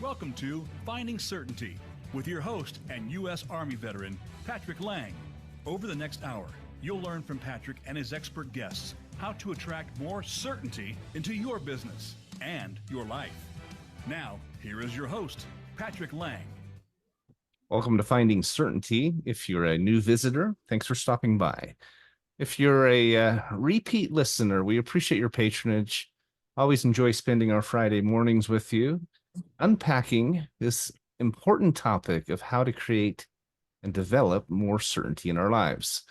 Welcome to Finding Certainty with your host and U.S. Army veteran, Patrick Laing. Over the next hour, you'll learn from Patrick and his expert guests how to attract more certainty into your business and your life. Now, here is your host, Patrick Laing. Welcome to Finding Certainty. If you're a new visitor, thanks for stopping by. If you're a repeat listener, we appreciate your patronage. Always enjoy spending our Friday mornings with you, unpacking this important topic of how to create and develop more certainty in our lives.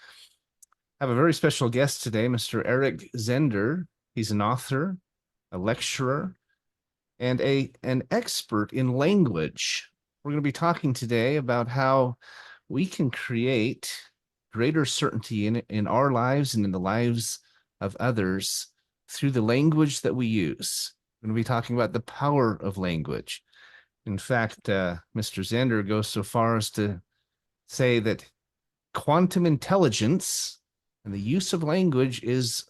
I have a very special guest today, Mr. Eric Zehnder. He's an author, a lecturer, and an expert in language. We're going to be talking today about how we can create greater certainty in our lives and in the lives of others through the language that we use. We're going to be talking about the power of language. In fact, Mr. Zehnder goes so far as to say that quantum intelligence and the use of language is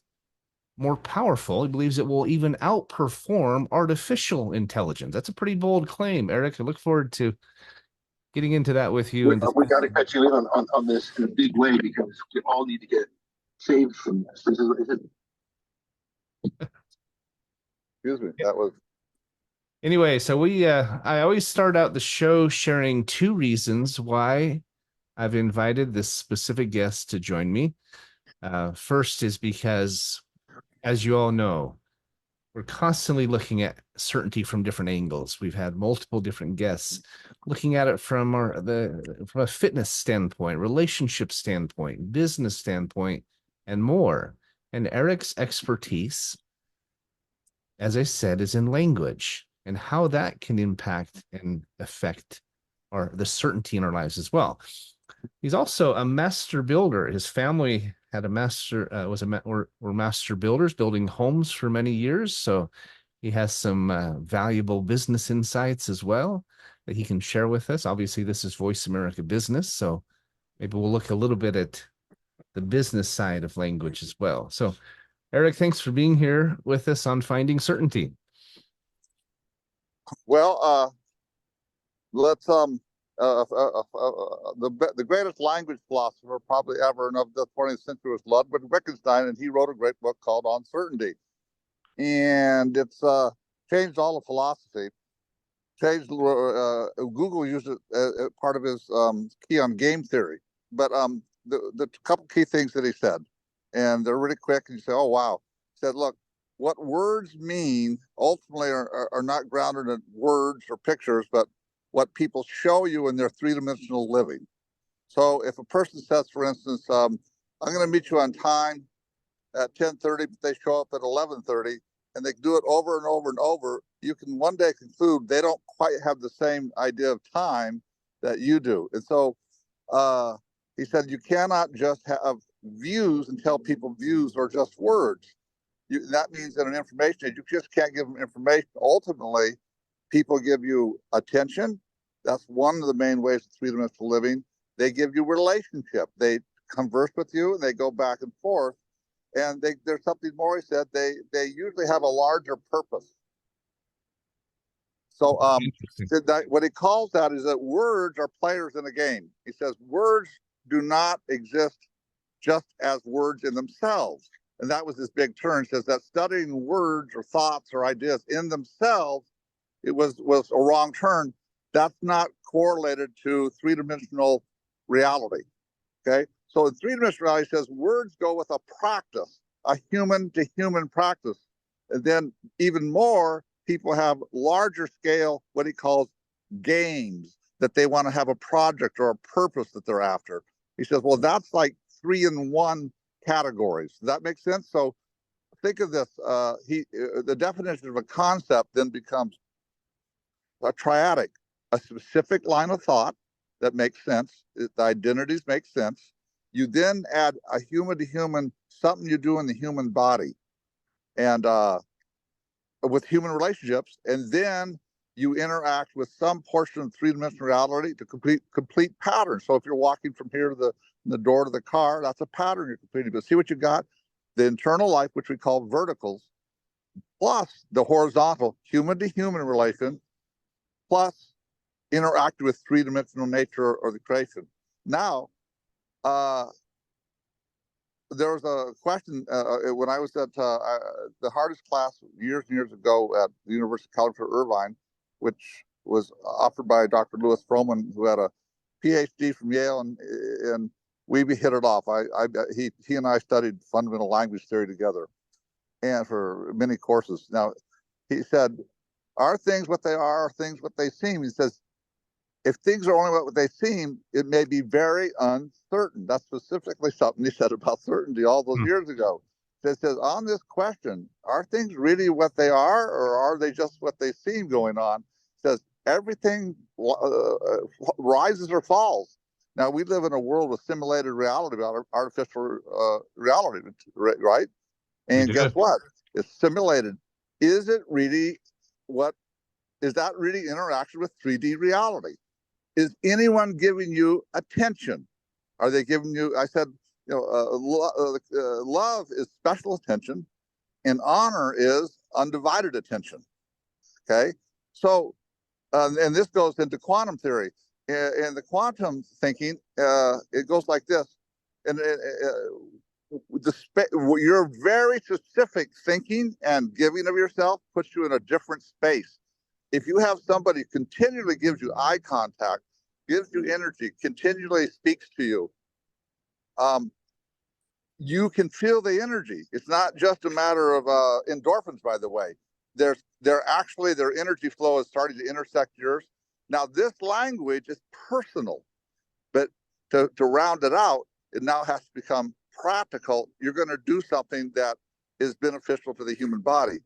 more powerful. He believes it will even outperform artificial intelligence. That's a pretty bold claim, Eric. I look forward to getting into that with you. We got to cut you in on this in a big way because we all need to get saved from this. Excuse me. That was. Anyway, so I always start out the show sharing two reasons why I've invited this specific guest to join me. First is because, as you all know, we're constantly looking at certainty from different angles. We've had multiple different guests looking at it from from a fitness standpoint, relationship standpoint, business standpoint, and more. And Eric's expertise, as I said, is in language and how that can impact and affect the certainty in our lives as well. He's also a master builder. His family had were master builders, building homes for many years. So he has some valuable business insights as well that he can share with us. Obviously, this is VoiceAmerica Business, so maybe we'll look a little bit at the business side of language as well. So, Eric, thanks for being here with us on Finding Certainty. Well, let's the greatest language philosopher probably ever of the 20th century was Ludwig Wittgenstein, and he wrote a great book called Uncertainty, and it's changed all of philosophy. Google used it as part of his key on game theory, but the couple key things that he said, and they're really quick, and you say, oh wow. He said, look, what words mean ultimately are not grounded in words or pictures, but what people show you in their three-dimensional living. So if a person says, for instance, I'm going to meet you on time at 10:30, but they show up at 11:30, and they do it over and over and over, you can one day conclude they don't quite have the same idea of time that you do. And so he said, you cannot just have views and tell people views are just words. That means that an information age, you just can't give them information. Ultimately, people give you attention. That's one of the main ways of three-dimensional living. They give you relationship. They converse with you, and they go back and forth. And there's something more he said. They usually have a larger purpose. So what he calls that is that words are players in a game. He says words do not exist just as words in themselves. And that was his big turn. He says that studying words or thoughts or ideas in themselves, it was a wrong turn. That's not correlated to three-dimensional reality. Okay? So in three-dimensional reality, he says words go with a practice, a human-to-human practice. And then even more, people have larger scale, what he calls games, that they want to have a project or a purpose that they're after. He says, well, that's like 3-in-1 categories. Does that make sense? So think of this. The definition of a concept then becomes a triadic, a specific line of thought that makes sense. The identities make sense. You then add a human to human, something you do in the human body and with human relationships. And then you interact with some portion of three-dimensional reality to complete patterns. So if you're walking from here to the door to the car, that's a pattern you're completing. But see what you got? The internal life, which we call verticals, plus the horizontal human to human relation, plus interact with three-dimensional nature or the creation. Now, there was a question when I was at the hardest class years and years ago at the University of California, Irvine, which was offered by Dr. Louis Froman, who had a PhD from Yale, and we hit it off. He and I studied fundamental language theory together, and for many courses. Now, he said, "Are things what they are things what they seem?" He says, if things are only what they seem, it may be very uncertain. That's specifically something he said about certainty all those years ago. So it says, on this question, are things really what they are, or are they just what they seem going on? It says, everything rises or falls. Now, we live in a world with simulated reality, about artificial reality, right? And guess what? It's simulated. Is it really is that really interaction with 3D reality? Is anyone giving you attention? Are they giving you, I said, love is special attention and honor is undivided attention. Okay. So, and this goes into quantum theory. In the quantum thinking, it goes like this. And your very specific thinking and giving of yourself puts you in a different space. If you have somebody who continually gives you eye contact, gives you energy, continually speaks to you, you can feel the energy. It's not just a matter of endorphins, by the way. Their energy flow is starting to intersect yours. Now, this language is personal, but to round it out, it now has to become practical. You're going to do something that is beneficial to the human body.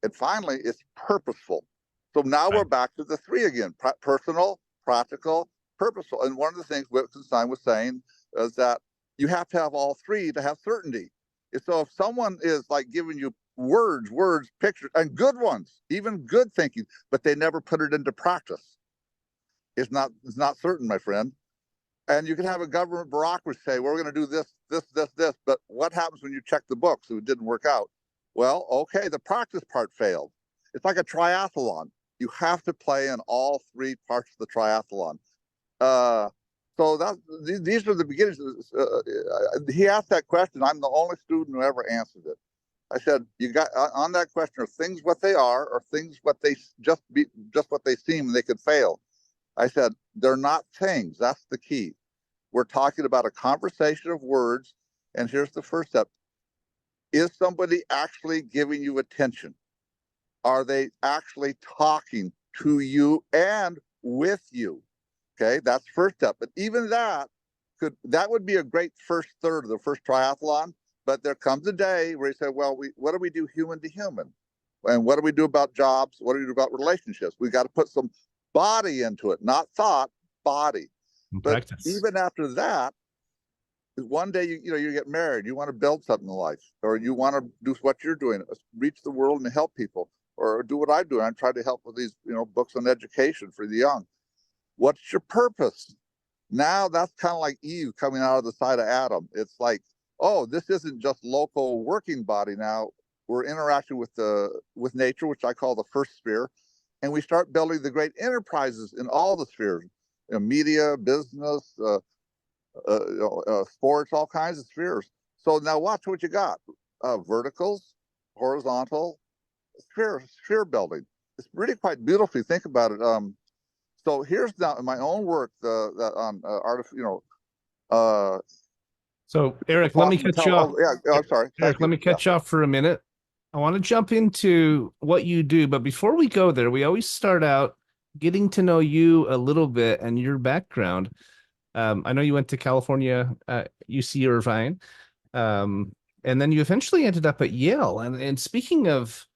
And finally, it's purposeful. So now we're back to the three again: personal, practical, purposeful. And one of the things Wittgenstein was saying is that you have to have all three to have certainty. So if someone is like giving you words, pictures, and good ones, even good thinking, but they never put it into practice, it's not certain, my friend. And you can have a government bureaucracy say, well, we're going to do this, but what happens when you check the books and it didn't work out? Well, okay, the practice part failed. It's like a triathlon. You have to play in all three parts of the triathlon. So these are the beginnings. He asked that question. I'm the only student who ever answered it. I said, you got on that question, are things what they are, or things what they just what they seem, and they could fail? I said, they're not things. That's the key. We're talking about a conversation of words. And here's the first step. Is somebody actually giving you attention? Are they actually talking to you and with you? Okay, that's first step. But even that would be a great first third of the first triathlon. But there comes a day where you say, well, what do we do human to human? And what do we do about jobs? What do we do about relationships? We got to put some body into it, not thought, body. But even after that, one day you get married, you want to build something in life, or you want to do what you're doing, reach the world and help people, or do what I'm doing. I'm trying to help with these books on education for the young. What's your purpose? Now that's kind of like Eve coming out of the side of Adam. It's like, oh, this isn't just local working body. Now we're interacting with nature, which I call the first sphere, and we start building the great enterprises in all the spheres, media, business, sports, all kinds of spheres. So now watch what you got: verticals, horizontal, sphere building. It's really quite beautiful if you think about it. So here's now my own work on artificial. So Eric, let me cut you off. I'm sorry, Eric, let me cut you off for a minute. I want to jump into what you do, but before we go there, we always start out getting to know you a little bit and your background. I know you went to California, UC Irvine, and then you eventually ended up at Yale. And speaking of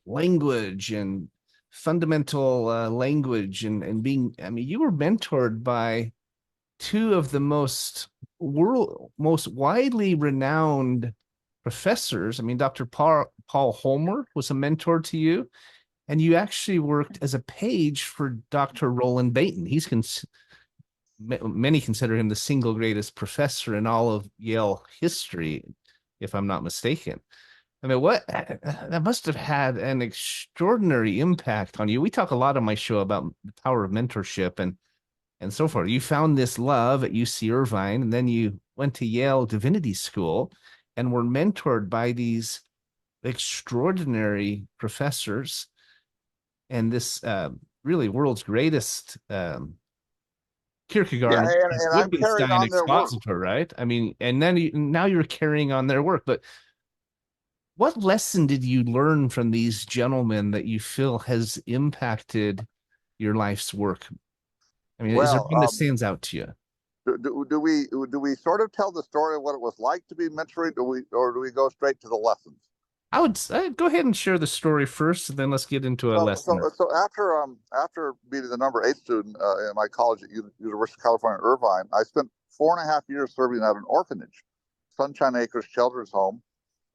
language and fundamental language and being, I mean, you were mentored by two of the most widely renowned professors. I mean, Dr. Paul Holmer was a mentor to you, and you actually worked as a page for Dr. Roland Bainton. Many consider him the single greatest professor in all of Yale history, if I'm not mistaken. I mean, what that must have had an extraordinary impact on you. We talk a lot on my show about the power of mentorship and so forth. You found this love at UC Irvine, and then you went to Yale Divinity School and were mentored by these extraordinary professors and this really world's greatest Kierkegaard Yeah, and and I'm carrying Wittgenstein on their work. expositor, right? I mean, and then now you're carrying on their work. But what lesson did you learn from these gentlemen that you feel has impacted your life's work? I mean, is there Well, one that stands out to you? do we sort of tell the story of what it was like to be mentoring, or do we go straight to the lessons? I'd go ahead and share the story first, and then let's get into a So, lesson. after being the number 8 student in my college at University of California, Irvine, I spent 4.5 years serving at an orphanage, Sunshine Acres Children's Home,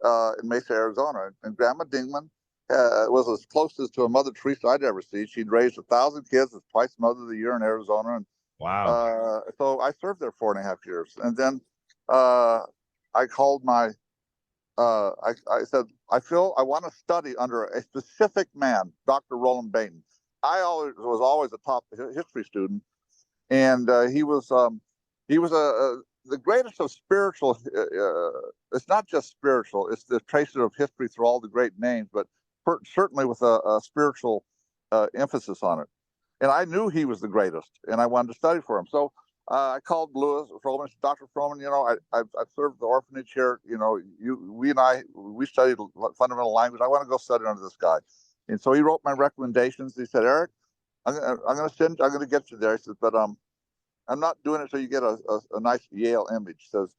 in Mesa, Arizona. And Grandma Dingman was as close as to a Mother Teresa I'd ever see. She'd raised 1,000 kids, as twice Mother of the Year in Arizona, and Wow. so I served there 4.5 years, and then I called my. I said, I want to study under a specific man, Dr. Roland Bainton. I was always a top history student, and he was the greatest of spiritual. It's not just spiritual; it's the tracer of history through all the great names, but certainly with a spiritual emphasis on it. And I knew he was the greatest, and I wanted to study for him. So I called Lewis Froman, Dr. Froman. I've served the orphanage here. We studied fundamental language. I want to go study under this guy. And so he wrote my recommendations. He said, Eric, I'm going to get you there. He says, but I'm not doing it so you get a nice Yale image. He says,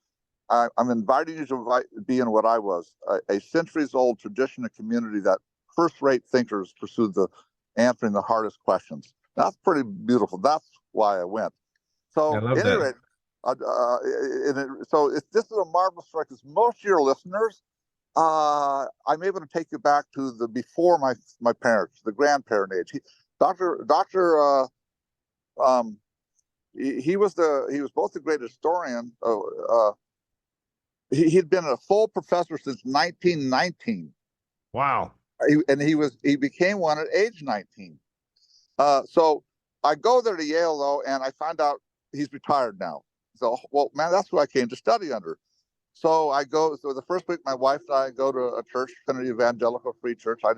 I'm inviting you to be in what I was, a centuries-old tradition and community that first-rate thinkers pursued answering the hardest questions. That's pretty beautiful. That's why I went. So, I love that. This is a marvelous story because most of your listeners, I'm able to take you back to the before my parents, the grandparent age. He was both the great historian. He'd been a full professor since 1919. Wow. He became one at age 19. So I go there to Yale though, and I find out he's retired now. So, well, man, that's who I came to study under. So the first week, my wife and I go to a church, Trinity Evangelical Free Church. I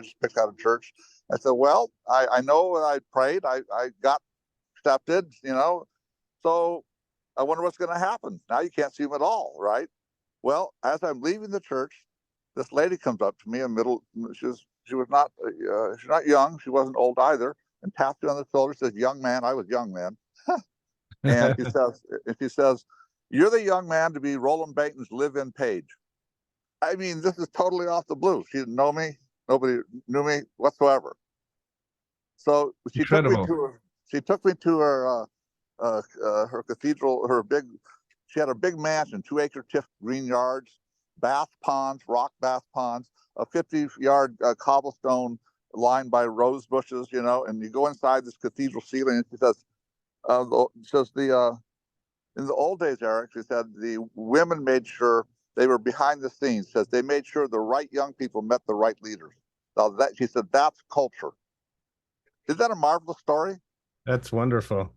just picked out a church. I said, well, I know I prayed. I got accepted, so I wonder what's going to happen. Now you can't see him at all, right? Well, as I'm leaving the church, this lady comes up to me she was not she's not young. She wasn't old either. And tapped me on the shoulder, says, young man. I was young man. And she says, you're the young man to be Roland Bainton's live-in page. I mean, this is totally off the blue. She didn't know me. Nobody knew me whatsoever. So she Incredible. took me to her cathedral, she had a big mansion, 2-acre tipped green yards, rock bath ponds, a 50-yard cobblestone lined by rose bushes, and you go inside this cathedral ceiling, and she says, in the old days, Eric, she said, the women made sure they were behind the scenes. Says they made sure the right young people met the right leaders. Now she said, that's culture. Isn't that a marvelous story? That's wonderful.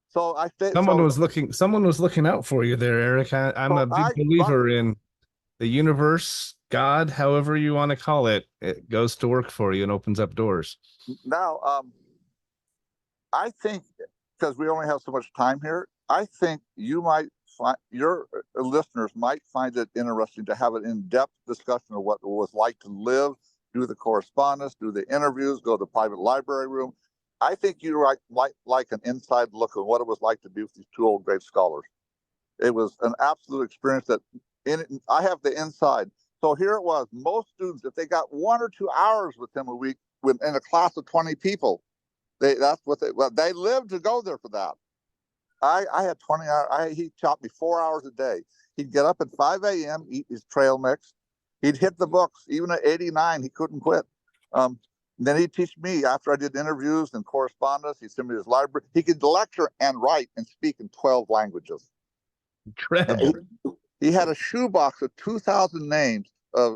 So Someone was looking out for you there, Eric. I'm a big believer in the universe, God, however you want to call it. It goes to work for you and opens up doors. Now, I think, because we only have so much time here, I think your listeners might find it interesting to have an in-depth discussion of what it was like to live, do the correspondence, do the interviews, go to the private library room. I think you like an inside look at what it was like to be with these two old great scholars. It was an absolute experience I have the inside. So here it was. Most students, if they got 1 or 2 hours with him a week in a class of 20 people, they lived to go there for that. I had 20 hours. He taught me 4 hours a day. He'd get up at 5 a.m., eat his trail mix. He'd hit the books. Even at 89, he couldn't quit. Then he'd teach me after I did interviews and correspondence. He'd send me his library. He could lecture and write and speak in 12 languages. Incredible. He had a shoebox of 2,000 names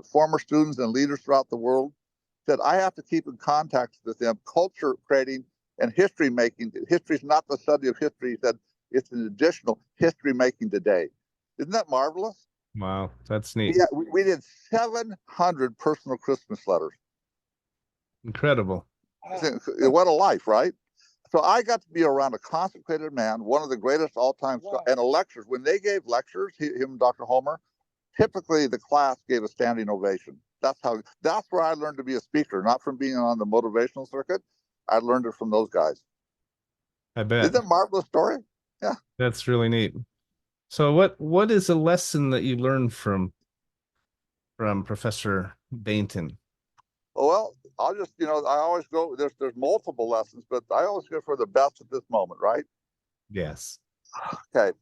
former students and leaders throughout the world. Said, I have to keep in contact with them, culture creating and history making. History is not the study of history. He said, it's an additional history making today. Isn't that marvelous? Wow, that's neat. Yeah, we did 700 personal Christmas letters. Incredible. What a life, right? So I got to be around a consecrated man, one of the greatest all-time, and a lectures. When they gave lectures, him and Dr. Homer, typically the class gave a standing ovation. That's where I learned to be a speaker, not from being on the motivational circuit. I learned it from those guys. I bet. Isn't that a marvelous story? Yeah. That's really neat. So what is a lesson that you learned from Professor Bainton? Well, I'll just, I always go, there's multiple lessons, but I always go for the best at this moment, right? Yes. Okay.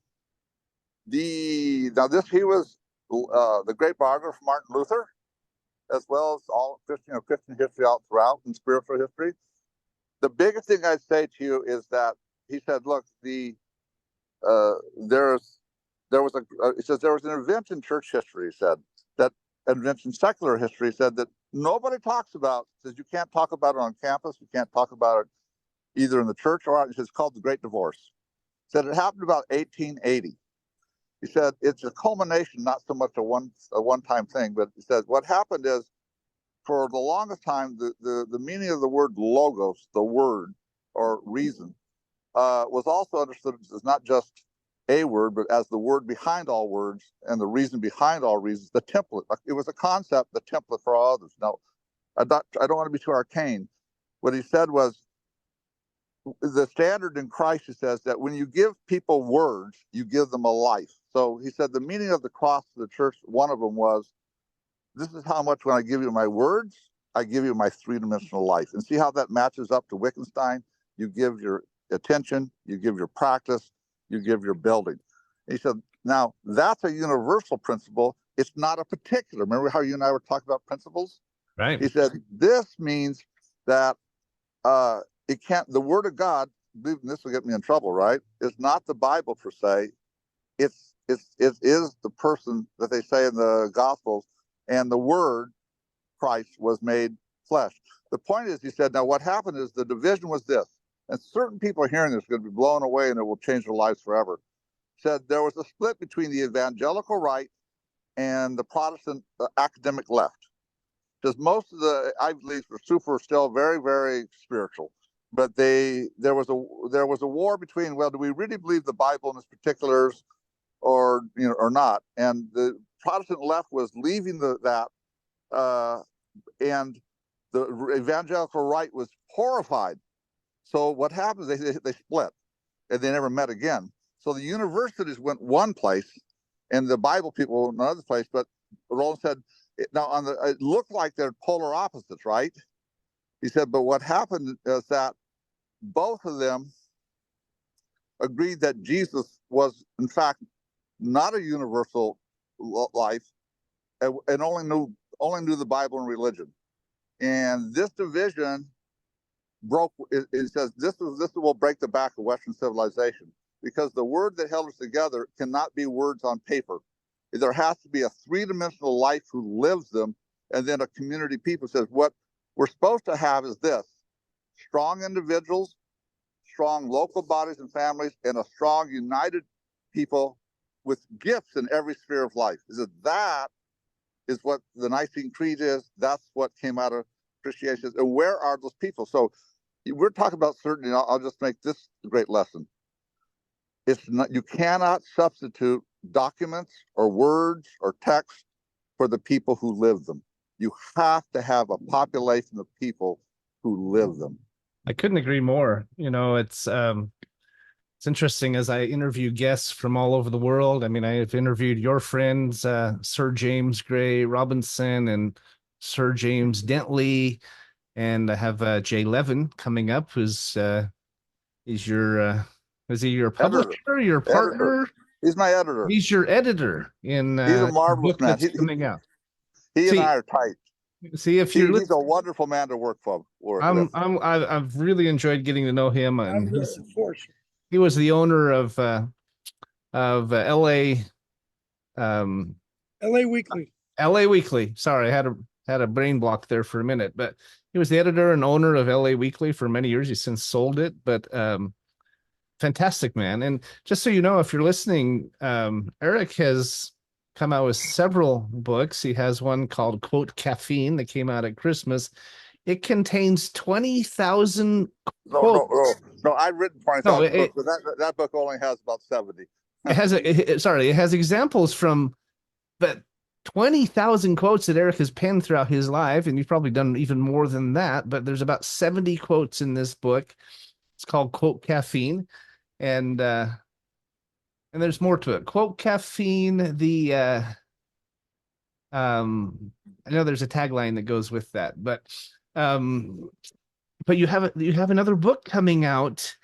He was the great biographer of Martin Luther, as well as all Christian history all throughout and spiritual history. The biggest thing I'd say to you is that he said, look, there was an event in church history, he said, that event in secular history, he said, that nobody talks about. Says you can't talk about it on campus, you can't talk about it either in the church or out. It's called the Great Divorce. He said it happened about 1880. He said it's a culmination, not so much a one-time thing, but he said what happened is, for the longest time, the meaning of the word logos, the word or reason, was also understood as not just a word, but as the word behind all words and the reason behind all reasons, the template. It was a concept, the template for all others. Now, I don't want to be too arcane. What he said was, the standard in Christ, he says, that when you give people words, you give them a life. So he said the meaning of the cross to the church, one of them was, this is how much when I give you my words, I give you my three-dimensional life. And see how that matches up to Wittgenstein? You give your attention, you give your practice, you give your building. And he said, now that's a universal principle. It's not a particular. Remember how you and I were talking about principles? Right. He said, this means that it can't, the word of God, this will get me in trouble, right? It's not the Bible per se. It is the person that they say in the Gospels, and the word Christ was made flesh. The point is, he said, now what happened is the division was this, and certain people hearing this are going to be blown away and it will change their lives forever. He said there was a split between the evangelical right and the Protestant academic left. Because most of the Ivy Leagues were still very, very spiritual. But there was a war between, well, do we really believe the Bible in its particulars or not? And the Protestant left was leaving that, and the evangelical right was horrified. So what happens? They split, and they never met again. So the universities went one place, and the Bible people went another place. But Roland said, now it looked like they're polar opposites, right? He said, but what happened is that both of them agreed that Jesus was, in fact, not a universal life, and only knew the Bible and religion. And this division broke. It says this will break the back of Western civilization, because the word that held us together cannot be words on paper. There has to be a three-dimensional life who lives them, and then a community people. Says what we're supposed to have is this: strong individuals, strong local bodies and families, and a strong united people with gifts in every sphere of life. That is what the Nicene Creed is. That's what came out of Christianity. And where are those people? So we're talking about certainty. I'll just make this a great lesson. It's not, you cannot substitute documents or words or text for the people who live them. You have to have a population of people who live them. I couldn't agree more. It's interesting as I interview guests from all over the world. I mean, I've interviewed your friends, Sir James Gray Robinson and Sir James Dentley, and I have Jay Levin coming up, who's is he your publisher, editor. Your partner? Editor. He's my editor. He's your editor in he's a marvelous man. That's coming out. He and I are tight. See, if you're he's a wonderful man to work for. I've really enjoyed getting to know him, and he was the owner of LA LA Weekly. LA Weekly. Sorry, I had a brain block there for a minute, but he was the editor and owner of LA Weekly for many years. He's since sold it, but fantastic man. And just so you know, if you're listening, Eric has come out with several books. He has one called Quote Caffeine that came out at Christmas. It contains 20,000 quotes. No. I've written 20,000 books, but that book only has about 70. It has examples from, but 20,000 quotes that Eric has penned throughout his life, and you've probably done even more than that, but there's about 70 quotes in this book. It's called Quote Caffeine, and there's more to it. Quote Caffeine, I know there's a tagline that goes with that, but you have another book coming out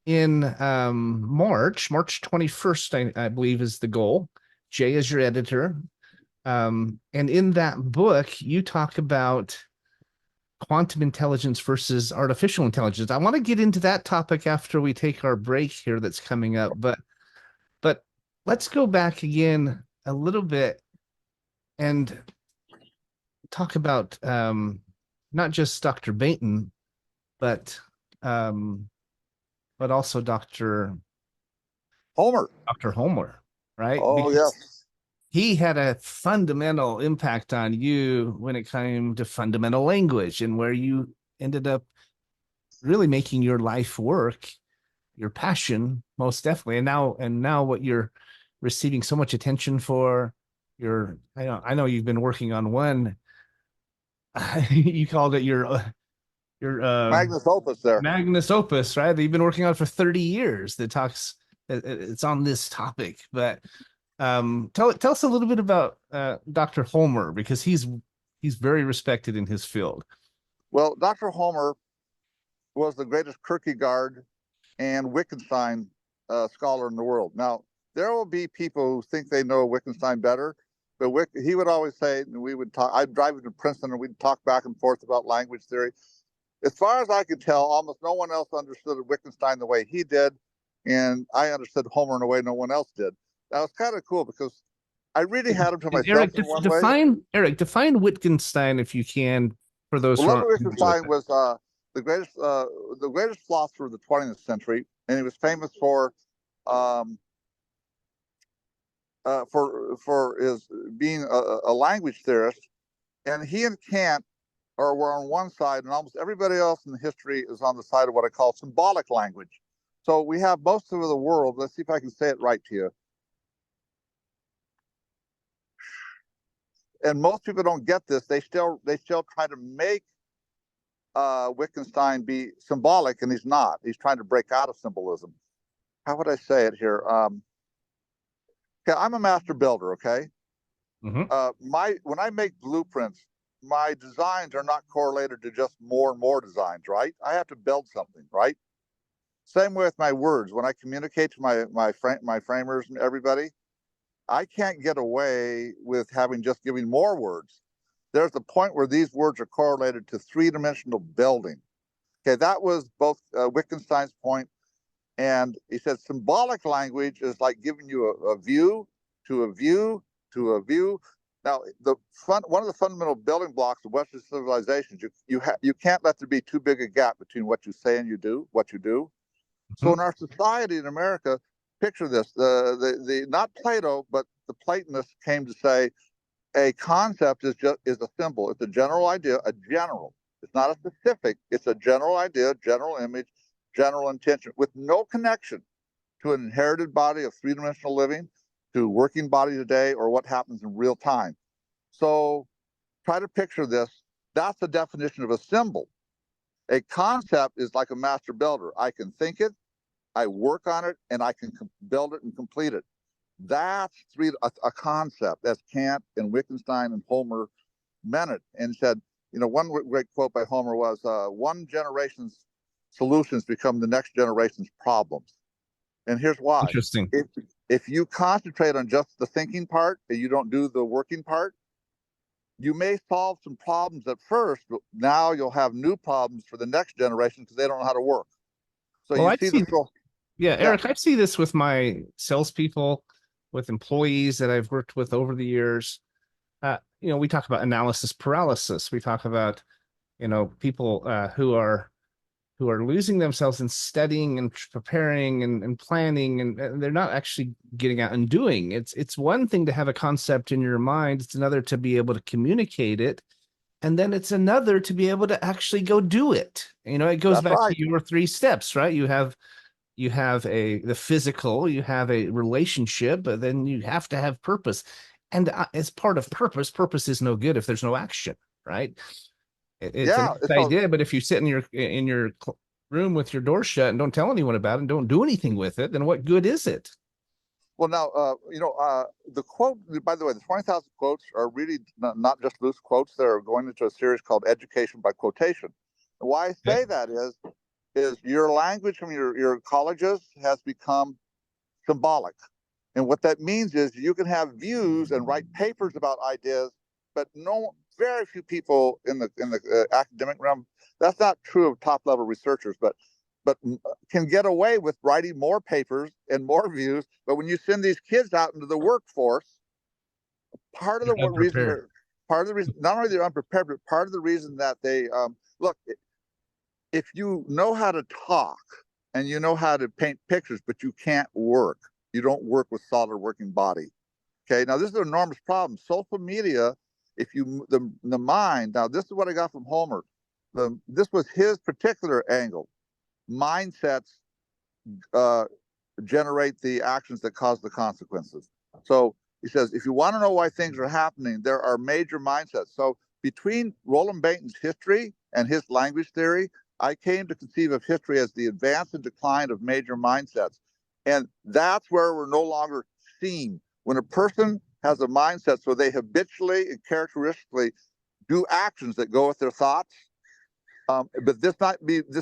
in March 21st, I believe is the goal. Jay is your editor. And in that book, you talk about quantum intelligence versus artificial intelligence. I want to get into that topic after we take our break here that's coming up, but let's go back again a little bit and talk about not just Dr. Bainton, but also Dr. Homer. Dr. Homer, right? Oh, because yes. he had a fundamental impact on you when it came to fundamental language, and where you ended up really making your life work, your passion, most definitely. And now what you're receiving so much attention for, I know you've been working on one. You called it your Magnus Opus there. Magnus Opus, right? That you've been working on for 30 years. It's on this topic. But tell us a little bit about Dr. Homer, because he's very respected in his field. Well, Dr. Homer was the greatest Kierkegaard and Wittgenstein scholar in the world. Now, there will be people who think they know Wittgenstein better, but he would always say, and we would talk, I'd drive him to Princeton and we'd talk back and forth about language theory. As far as I could tell, almost no one else understood Wittgenstein the way he did, and I understood Homer in a way no one else did. That was kind of cool because I really had him to myself in one way. Eric, define Wittgenstein if you can, for those who aren't. Wittgenstein was the greatest philosopher of the 20th century, and he was famous for his being a language theorist. And he and Kant were on one side, and almost everybody else in the history is on the side of what I call symbolic language. So we have most of the world. Let's see if I can say it right to you. And most people don't get this. They still try to make Wittgenstein be symbolic, and he's not. He's trying to break out of symbolism. How would I say it here? Okay, I'm a master builder. Okay, when I make blueprints, my designs are not correlated to just more and more designs. Right? I have to build something. Right? Same way with my words. When I communicate to my framers and everybody, I can't get away with giving more words. There's a point where these words are correlated to three-dimensional building. Okay, that was both Wittgenstein's point, and he said symbolic language is like giving you a view to a view to a view. Now, one of the fundamental building blocks of Western civilizations, you can't let there be too big a gap between what you say and what you do. So in our society in America, picture this: the not Plato, but the Platonists came to say a concept is a symbol. It's a general idea, It's not a specific. It's a general idea, general image, general intention, with no connection to an inherited body of three-dimensional living, to working body today, or what happens in real time. So try to picture this. That's the definition of a symbol. A concept is like a master builder. I can think it, I work on it, and I can build it and complete it. That's a concept. That's Kant and Wittgenstein and Homer meant it, and said, one great quote by Homer was, one generation's solutions become the next generation's problems. And here's why. Interesting. If you concentrate on just the thinking part and you don't do the working part, you may solve some problems at first, but now you'll have new problems for the next generation because they don't know how to work. So Eric, I see this with my salespeople, with employees that I've worked with over the years. we talk about analysis paralysis. We talk about, people who are losing themselves in studying and preparing and planning, and they're not actually getting out and doing. It's one thing to have a concept in your mind. It's another to be able to communicate it. And then it's another to be able to actually go do it. It goes back to your 3 steps, right? You have the physical, you have a relationship, but then you have to have purpose. And as part of purpose is no good if there's no action, right? It's a nice idea, but if you sit in your room with your door shut and don't tell anyone about it and don't do anything with it, then what good is it? Well, now, the quote, by the way, the 20,000 quotes are really not just loose quotes. They're going into a series called Education by Quotation. And why I say that is your language from your colleges has become symbolic. And what that means is you can have views and write papers about ideas, but very few people in the academic realm, that's not true of top level researchers, but can get away with writing more papers and more views. But when you send these kids out into the workforce, part of the reason, not only they're unprepared, but part of the reason that they look, if you know how to talk and you know how to paint pictures, but you can't work, you don't work with solid working body. Okay, now this is an enormous problem. Social media, if you the mind. Now this is what I got from Homer. This was his particular angle. Mindsets generate the actions that cause the consequences. So he says, if you want to know why things are happening, there are major mindsets. So between Roland Bainton's history and his language theory, I came to conceive of history as the advance and decline of major mindsets. And that's where we're no longer seen. When a person has a mindset, so they habitually and characteristically do actions that go with their thoughts, but this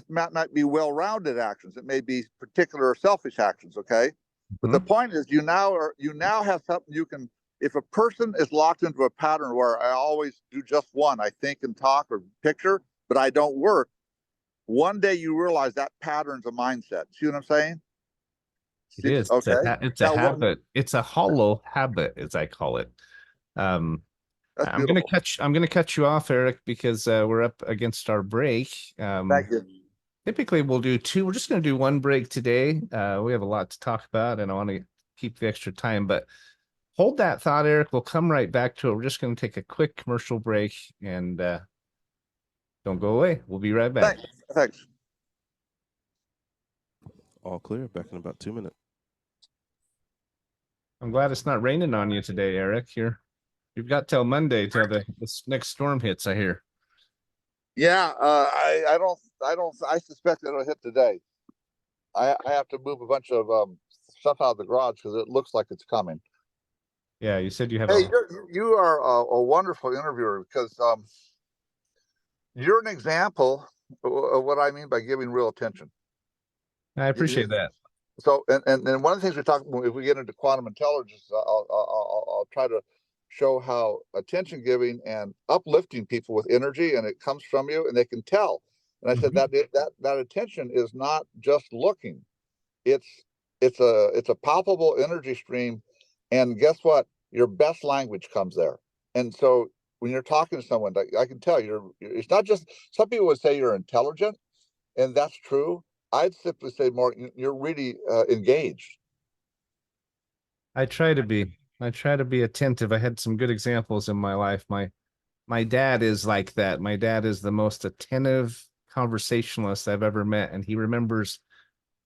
might not be well-rounded actions. It may be particular or selfish actions. Okay, but the point is, you now have something you can. If a person is locked into a pattern where I always do just one, I think and talk or picture, but I don't work. One day you realize that pattern's a mindset. See what I'm saying? It is. Okay. It's a habit. It's a hollow habit, as I call it. I'm gonna cut you off, Eric, because we're up against our break. Thank you. Typically we'll do 2. We're just gonna do 1 break today. We have a lot to talk about, and I want to keep the extra time. But hold that thought, Eric. We'll come right back to it. We're just gonna take a quick commercial break, and don't go away. We'll be right back. Thanks. All clear. Back in about 2 minutes. I'm glad it's not raining on you today, Eric. You've got till Monday till this next storm hits, I hear. Yeah, I suspect it'll hit today. I have to move a bunch of stuff out of the garage because it looks like it's coming. Yeah, you said you have. Hey, you are a wonderful interviewer because you're an example of what I mean by giving real attention. I appreciate that. So, and one of the things we talk about, if we get into quantum intelligence, I'll try to show how attention giving and uplifting people with energy, and it comes from you, and they can tell. And I said that attention is not just looking; it's a palpable energy stream. And guess what? Your best language comes there. And so when you're talking to someone, I can tell it's not just. Some people would say you're intelligent, and that's true. I'd simply say more, you're really engaged. I try to be attentive. I had some good examples in my life. My dad is like that. My dad is the most attentive conversationalist I've ever met, and he remembers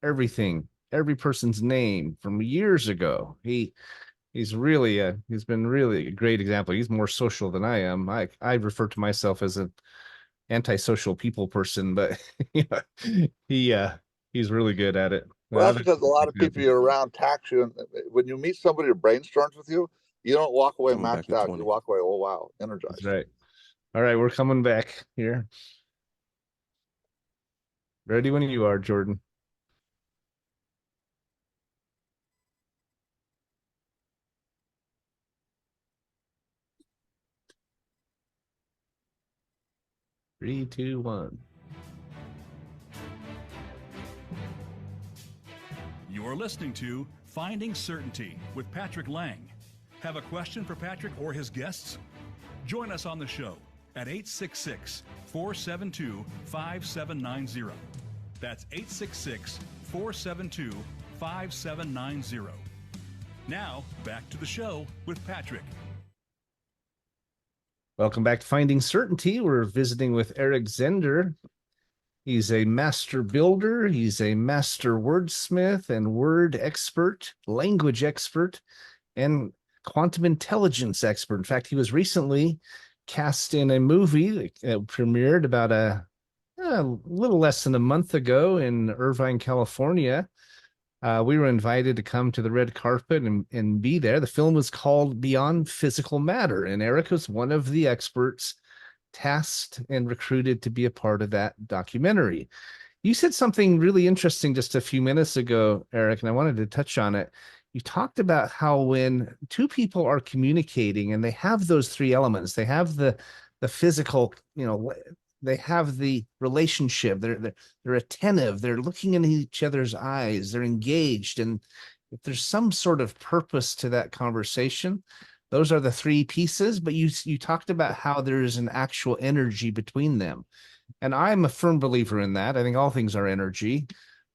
everything, every person's name from years ago. He's been really a great example. He's more social than I am. I refer to myself as an antisocial people person, but he's really good at it. Well, that's because a lot of people you're around tax you, and when you meet somebody who brainstorms with you, you don't walk away maxed out. You walk away, oh wow, energized. That's right. All right, we're coming back here. Ready when you are, Jordan. Three, two, one. You're listening to Finding Certainty with Patrick Laing. Have a question for Patrick or his guests? Join us on the show at 866-472-5790. That's 866-472-5790. Now, back to the show with Patrick. Welcome back to Finding Certainty. We're visiting with Eric Zehnder. He's a master builder. He's a master wordsmith and word expert, language expert, and quantum intelligence expert. In fact, he was recently cast in a movie that premiered about a little less than a month ago in Irvine, California. We were invited to come to the red carpet and be there. The film was called Beyond Physical Matter, and Eric was one of the experts tasked and recruited to be a part of that documentary. You said something really interesting just a few minutes ago, Eric, and I wanted to touch on it. You talked about how when two people are communicating and they have those three elements, they have the physical, they have the relationship, they're attentive, they're looking in each other's eyes, they're engaged, and if there's some sort of purpose to that conversation, those are the three pieces. But you talked about how there is an actual energy between them, and I'm a firm believer in that. I think all things are energy.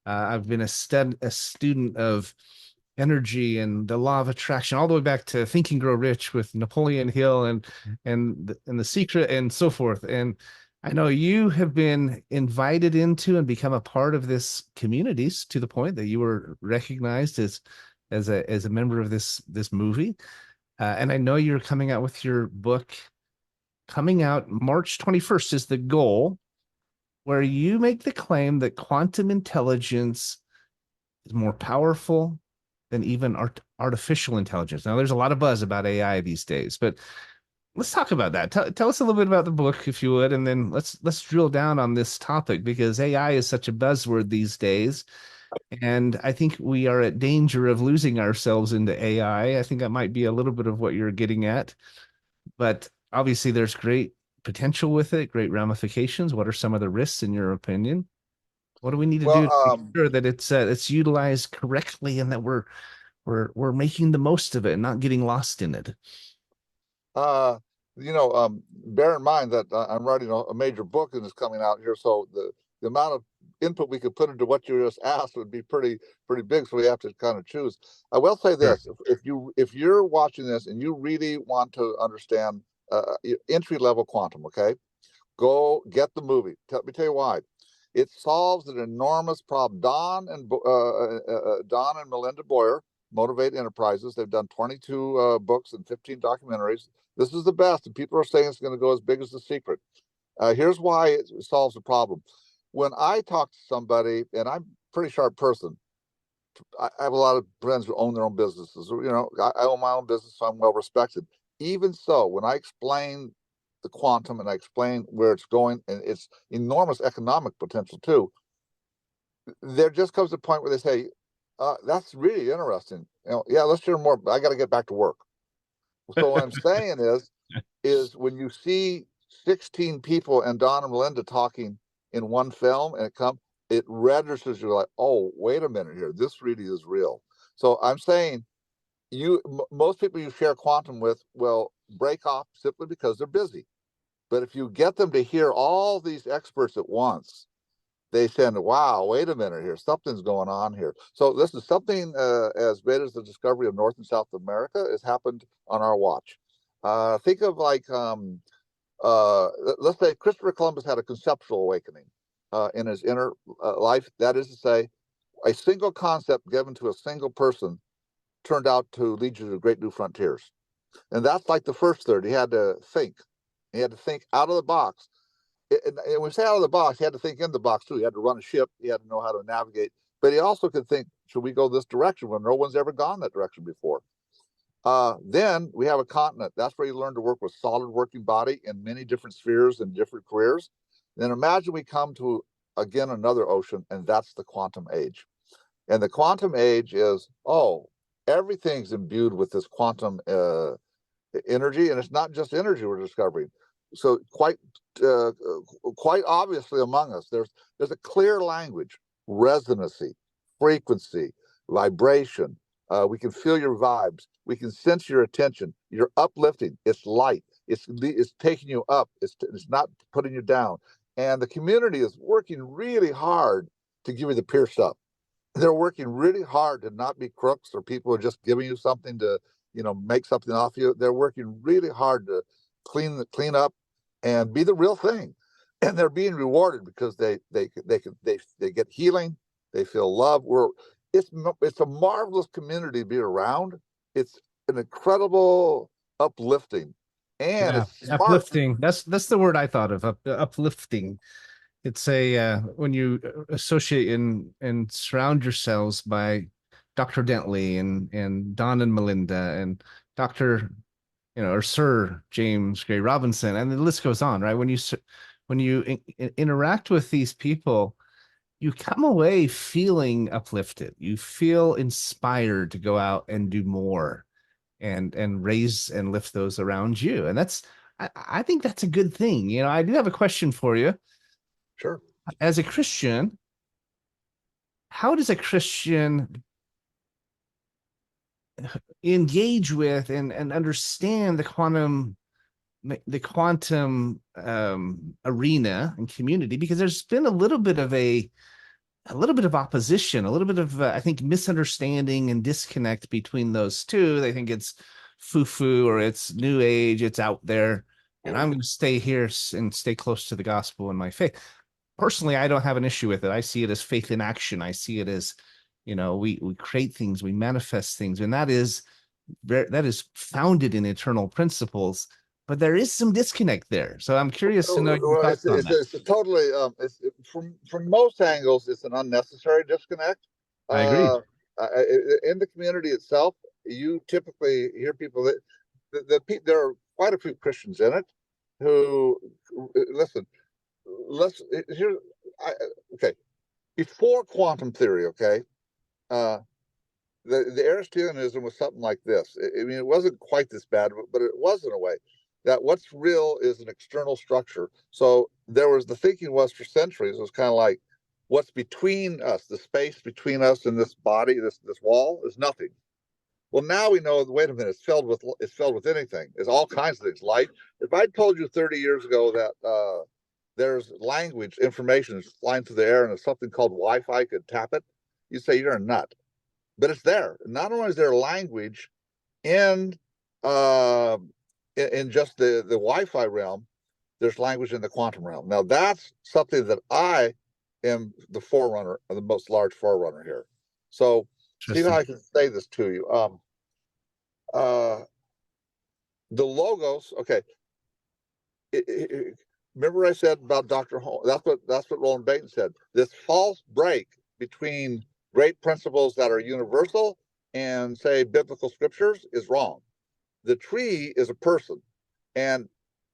I've been a student of energy and the law of attraction all the way back to Think and Grow Rich with Napoleon Hill and the Secret and so forth. And I know you have been invited into and become a part of this communities to the point that you were recognized as a member of this movie. And I know you're coming out with your book coming out March 21st is the goal, where you make the claim that quantum intelligence is more powerful than even artificial intelligence. Now, there's a lot of buzz about AI these days, but let's talk about that. Tell us a little bit about the book, if you would, and then let's drill down on this topic, because AI is such a buzzword these days. And I think we are at danger of losing ourselves into AI. I think that might be a little bit of what you're getting at. But obviously, there's great potential with it, great ramifications. What are some of the risks, in your opinion? What do we need to do to make sure that it's utilized correctly and that we're making the most of it and not getting lost in it? Bear in mind that I'm writing a major book and it's coming out here, so the amount of input we could put into what you just asked would be pretty big. So we have to kind of choose. I will say this: if you're watching this and you really want to understand entry level quantum, okay, go get the movie. Let me tell you why. It solves an enormous problem. Don and Melinda Boyer, Motivate Enterprises. They've done 22 books and 15 documentaries. This is the best, and people are saying it's going to go as big as The Secret. Here's why it solves the problem. When I talk to somebody, and I'm a pretty sharp person, I have a lot of friends who own their own businesses. I own my own business, so I'm well respected. Even so, when I explain the quantum and I explain where it's going and its enormous economic potential too, there just comes a point where they say, that's really interesting. Yeah, let's hear more. I got to get back to work. So what I'm saying is when you see 16 people and Don and Melinda talking in one film and it registers, you're like, oh, wait a minute here. This really is real. So I'm saying most people you share quantum with will break off simply because they're busy. But if you get them to hear all these experts at once, they say, wow, wait a minute here, something's going on here. So this is something as great as the discovery of North and South America has happened on our watch. Think of let's say Christopher Columbus had a conceptual awakening in his inner life. That is to say, a single concept given to a single person turned out to lead you to great new frontiers. And that's like the first third. He had to think. He had to think out of the box. And when we say out of the box, he had to think in the box too. He had to run a ship. He had to know how to navigate. But he also could think, should we go this direction when no one's ever gone that direction before? Then we have a continent. That's where you learn to work with solid working body in many different spheres and different careers. Then imagine we come to, again, another ocean, and that's the quantum age. And the quantum age is, everything's imbued with this quantum energy, and it's not just energy we're discovering. So quite obviously among us, there's a clear language, resonancy, frequency, vibration. We can feel your vibes. We can sense your attention. You're uplifting. It's light. It's taking you up. It's not putting you down. And the community is working really hard to give you the pure stuff. They're working really hard to not be crooks or people who are just giving you something to, make something off you. They're working really hard to clean up and be the real thing. And they're being rewarded because they get healing. They feel love. It's a marvelous community to be around. It's an incredible uplifting, and Yeah, it's smart. uplifting. That's the word I thought of. Uplifting. It's when you associate and surround yourselves by Dr. Dentley and Don and Melinda and Dr. Or Sir James Gray Robinson, and the list goes on, right? When you interact with these people, you come away feeling uplifted. You feel inspired to go out and do more and raise and lift those around you. And I think that's a good thing. I do have a question for you. Sure. As a Christian, how does a Christian engage with and understand the quantum arena and community? Because there's been a little bit of opposition, a little bit of I think misunderstanding and disconnect between those two. They think it's foo-foo or it's new age, it's out there, and I'm going to stay here and stay close to the gospel and my faith. Personally, I don't have an issue with it. I see it as faith in action. I see it as, we create things, we manifest things, and that is founded in eternal principles. But there is some disconnect there. So I'm curious to know your thoughts on that. It's totally, from most angles, it's an unnecessary disconnect. I agree. In the community itself, you typically hear people that there are quite a few Christians in it who listen. Okay. Before quantum theory, okay, the Aristotelianism was something like this. I mean, it wasn't quite this bad, but it was in a way that what's real is an external structure. So the thinking was for centuries, it was kind of like what's between us, the space between us and this body, this wall is nothing. Well, now we know, wait a minute, it's filled with anything. It's all kinds of things. Light. If I told you 30 years ago that there's language, information is flying through the air and there's something called Wi-Fi, could tap it, you'd say you're a nut. But it's there. Not only is there language in just the Wi-Fi realm, there's language in the quantum realm. Now that's something that I am the forerunner, the most large forerunner here. So see how I can say this to you. The logos, okay. Remember I said about Dr. Holmes, that's what Roland Bain said. This false break between great principles that are universal and, say, biblical scriptures is wrong. The tree is a person. And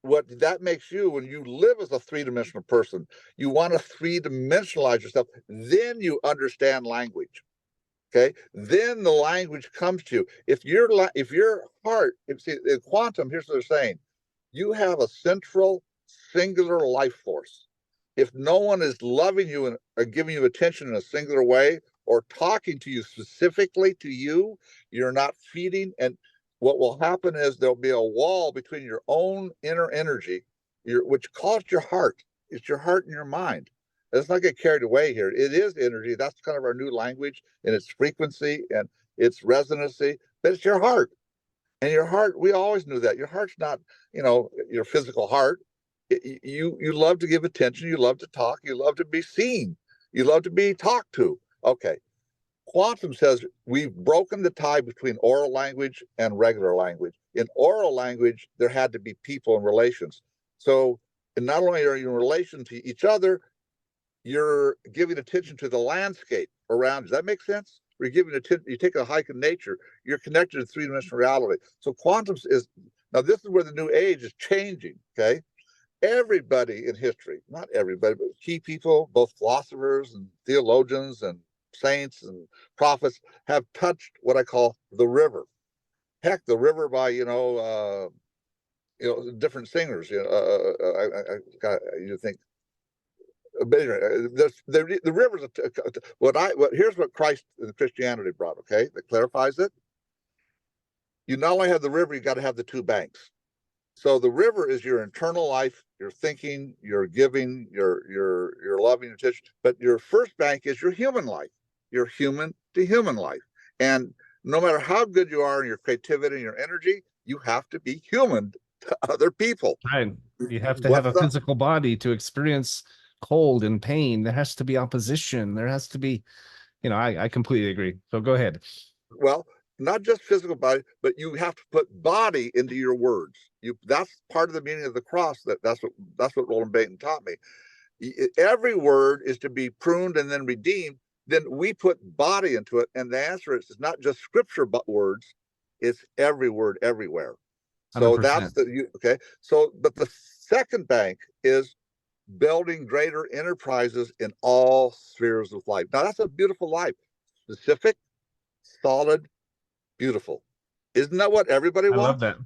what that makes you, when you live as a three-dimensional person, you want to three-dimensionalize yourself, then you understand language. Okay? Then the language comes to you. If your heart, in quantum, here's what they're saying. You have a central, singular life force. If no one is loving you or giving you attention in a singular way or talking to you specifically to you, you're not feeding. And what will happen is there'll be a wall between your own inner energy, which caused your heart. It's your heart and your mind. Let's not get carried away here. It is energy. That's kind of our new language in its frequency and its resonancy, but it's your heart. And your heart, we always knew that. Your heart's not, your physical heart. You love to give attention. You love to talk. You love to be seen. You love to be talked to. Okay. Quantum says we've broken the tie between oral language and regular language. In oral language, there had to be people and relations. So and not only are you in relation to each other, you're giving attention to the landscape around you. Does that make sense? You're giving attention. You take a hike in nature, you're connected to three-dimensional reality. So quantum now this is where the new age is changing, okay? Everybody in history, not everybody, but key people, both philosophers and theologians and saints and prophets have touched what I call the river. Heck, the river by, different singers, you think, but anyway, the rivers. Here's what Christ and Christianity brought. Okay, that clarifies it. You not only have the river, you got to have the two banks. So the river is your internal life, your thinking, your giving, your loving, your attention. But your first bank is your human life, your human to human life. And no matter how good you are in your creativity and your energy, you have to be human to other people. Right. You have to have What's a the physical body to experience cold and pain. There has to be opposition. There has to be, I completely agree. So go ahead. well, not just physical body, but you have to put body into your words. That's part of the meaning of the cross. That's what Roland Bainton taught me. Every word is to be pruned and then redeemed. Then we put body into it, and the answer is not just scripture but words, it's every word everywhere. So that's 100%. okay. So, but the second bank is building greater enterprises in all spheres of life. Now that's a beautiful life, specific, solid, beautiful. Isn't that what everybody I love wants? that.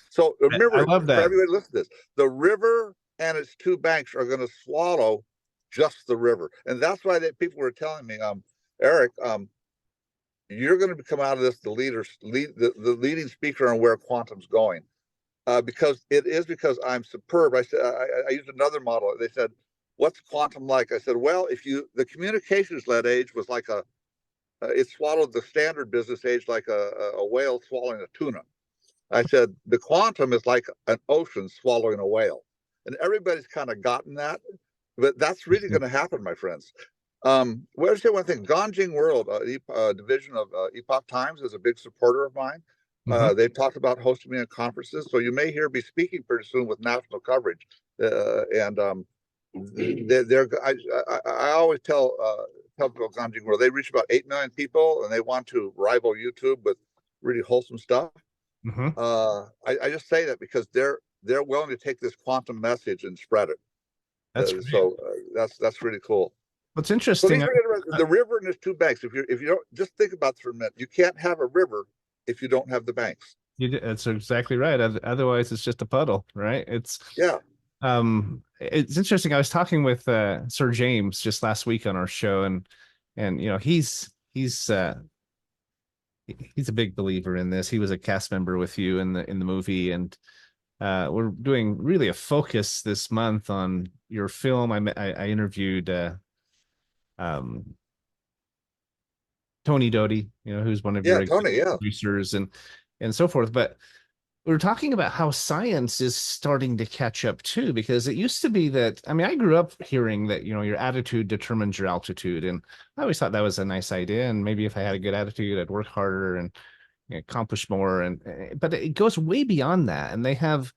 So I remember, love for that. everybody listen to this, the river and its two banks are going to swallow just the river. And that's why people were telling me, Eric, you're going to come out of this the leading speaker on where quantum's going. Because I'm superb. I said, I used another model. They said, what's quantum like? I said, well, the communications led age was like it swallowed the standard business age like a whale swallowing a tuna. I said, the quantum is like an ocean swallowing a whale. And everybody's kind of gotten that, but that's really going to happen, my friends. Well, I'll say one thing. Ganjing World, division of Epoch Times, is a big supporter of mine. Mhm. They've talked about hosting me at conferences, so you may hear me speaking pretty soon with national coverage. And I always tell people Ganjing World, they reach about 8 million people, and they want to rival YouTube with really wholesome stuff. Mhm. I just say that because they're willing to take this quantum message and spread it. That's great. So that's really cool. What's So interesting, these are interesting. The river and its two banks. If you don't just think about this for a minute, you can't have a river if you don't have the banks. that's exactly right. Otherwise, it's just a puddle, right? Yeah. It's interesting. I was talking with Sir James just last week on our show, and he's a big believer in this. He was a cast member with you in the movie, and we're doing really a focus this month on your film. I interviewed um, Tony Doty, who's one of your Yeah, executive Tony. Yeah. producers and so forth. But we were talking about how science is starting to catch up too, because it used to be that, I mean, I grew up hearing that, your attitude determines your altitude. And I always thought that was a nice idea. And maybe if I had a good attitude, I'd work harder and accomplish more. But it goes way beyond that. And they have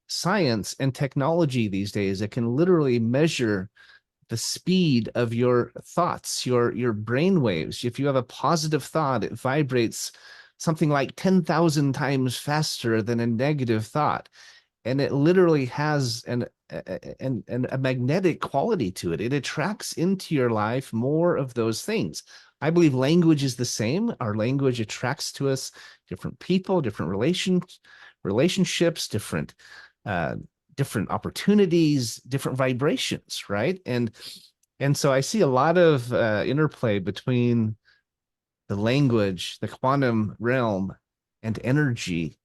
science and technology these days that can literally measure the speed of your thoughts, your brain waves. If you have a positive thought, it vibrates something like 10,000 times faster than a negative thought. And it literally has a magnetic quality to it. It attracts into your life more of those things. I believe language is the same. Our language attracts to us different people, different relationships, uh, different opportunities, different vibrations, right? And so I see a lot of interplay between the language, the quantum realm, and energy.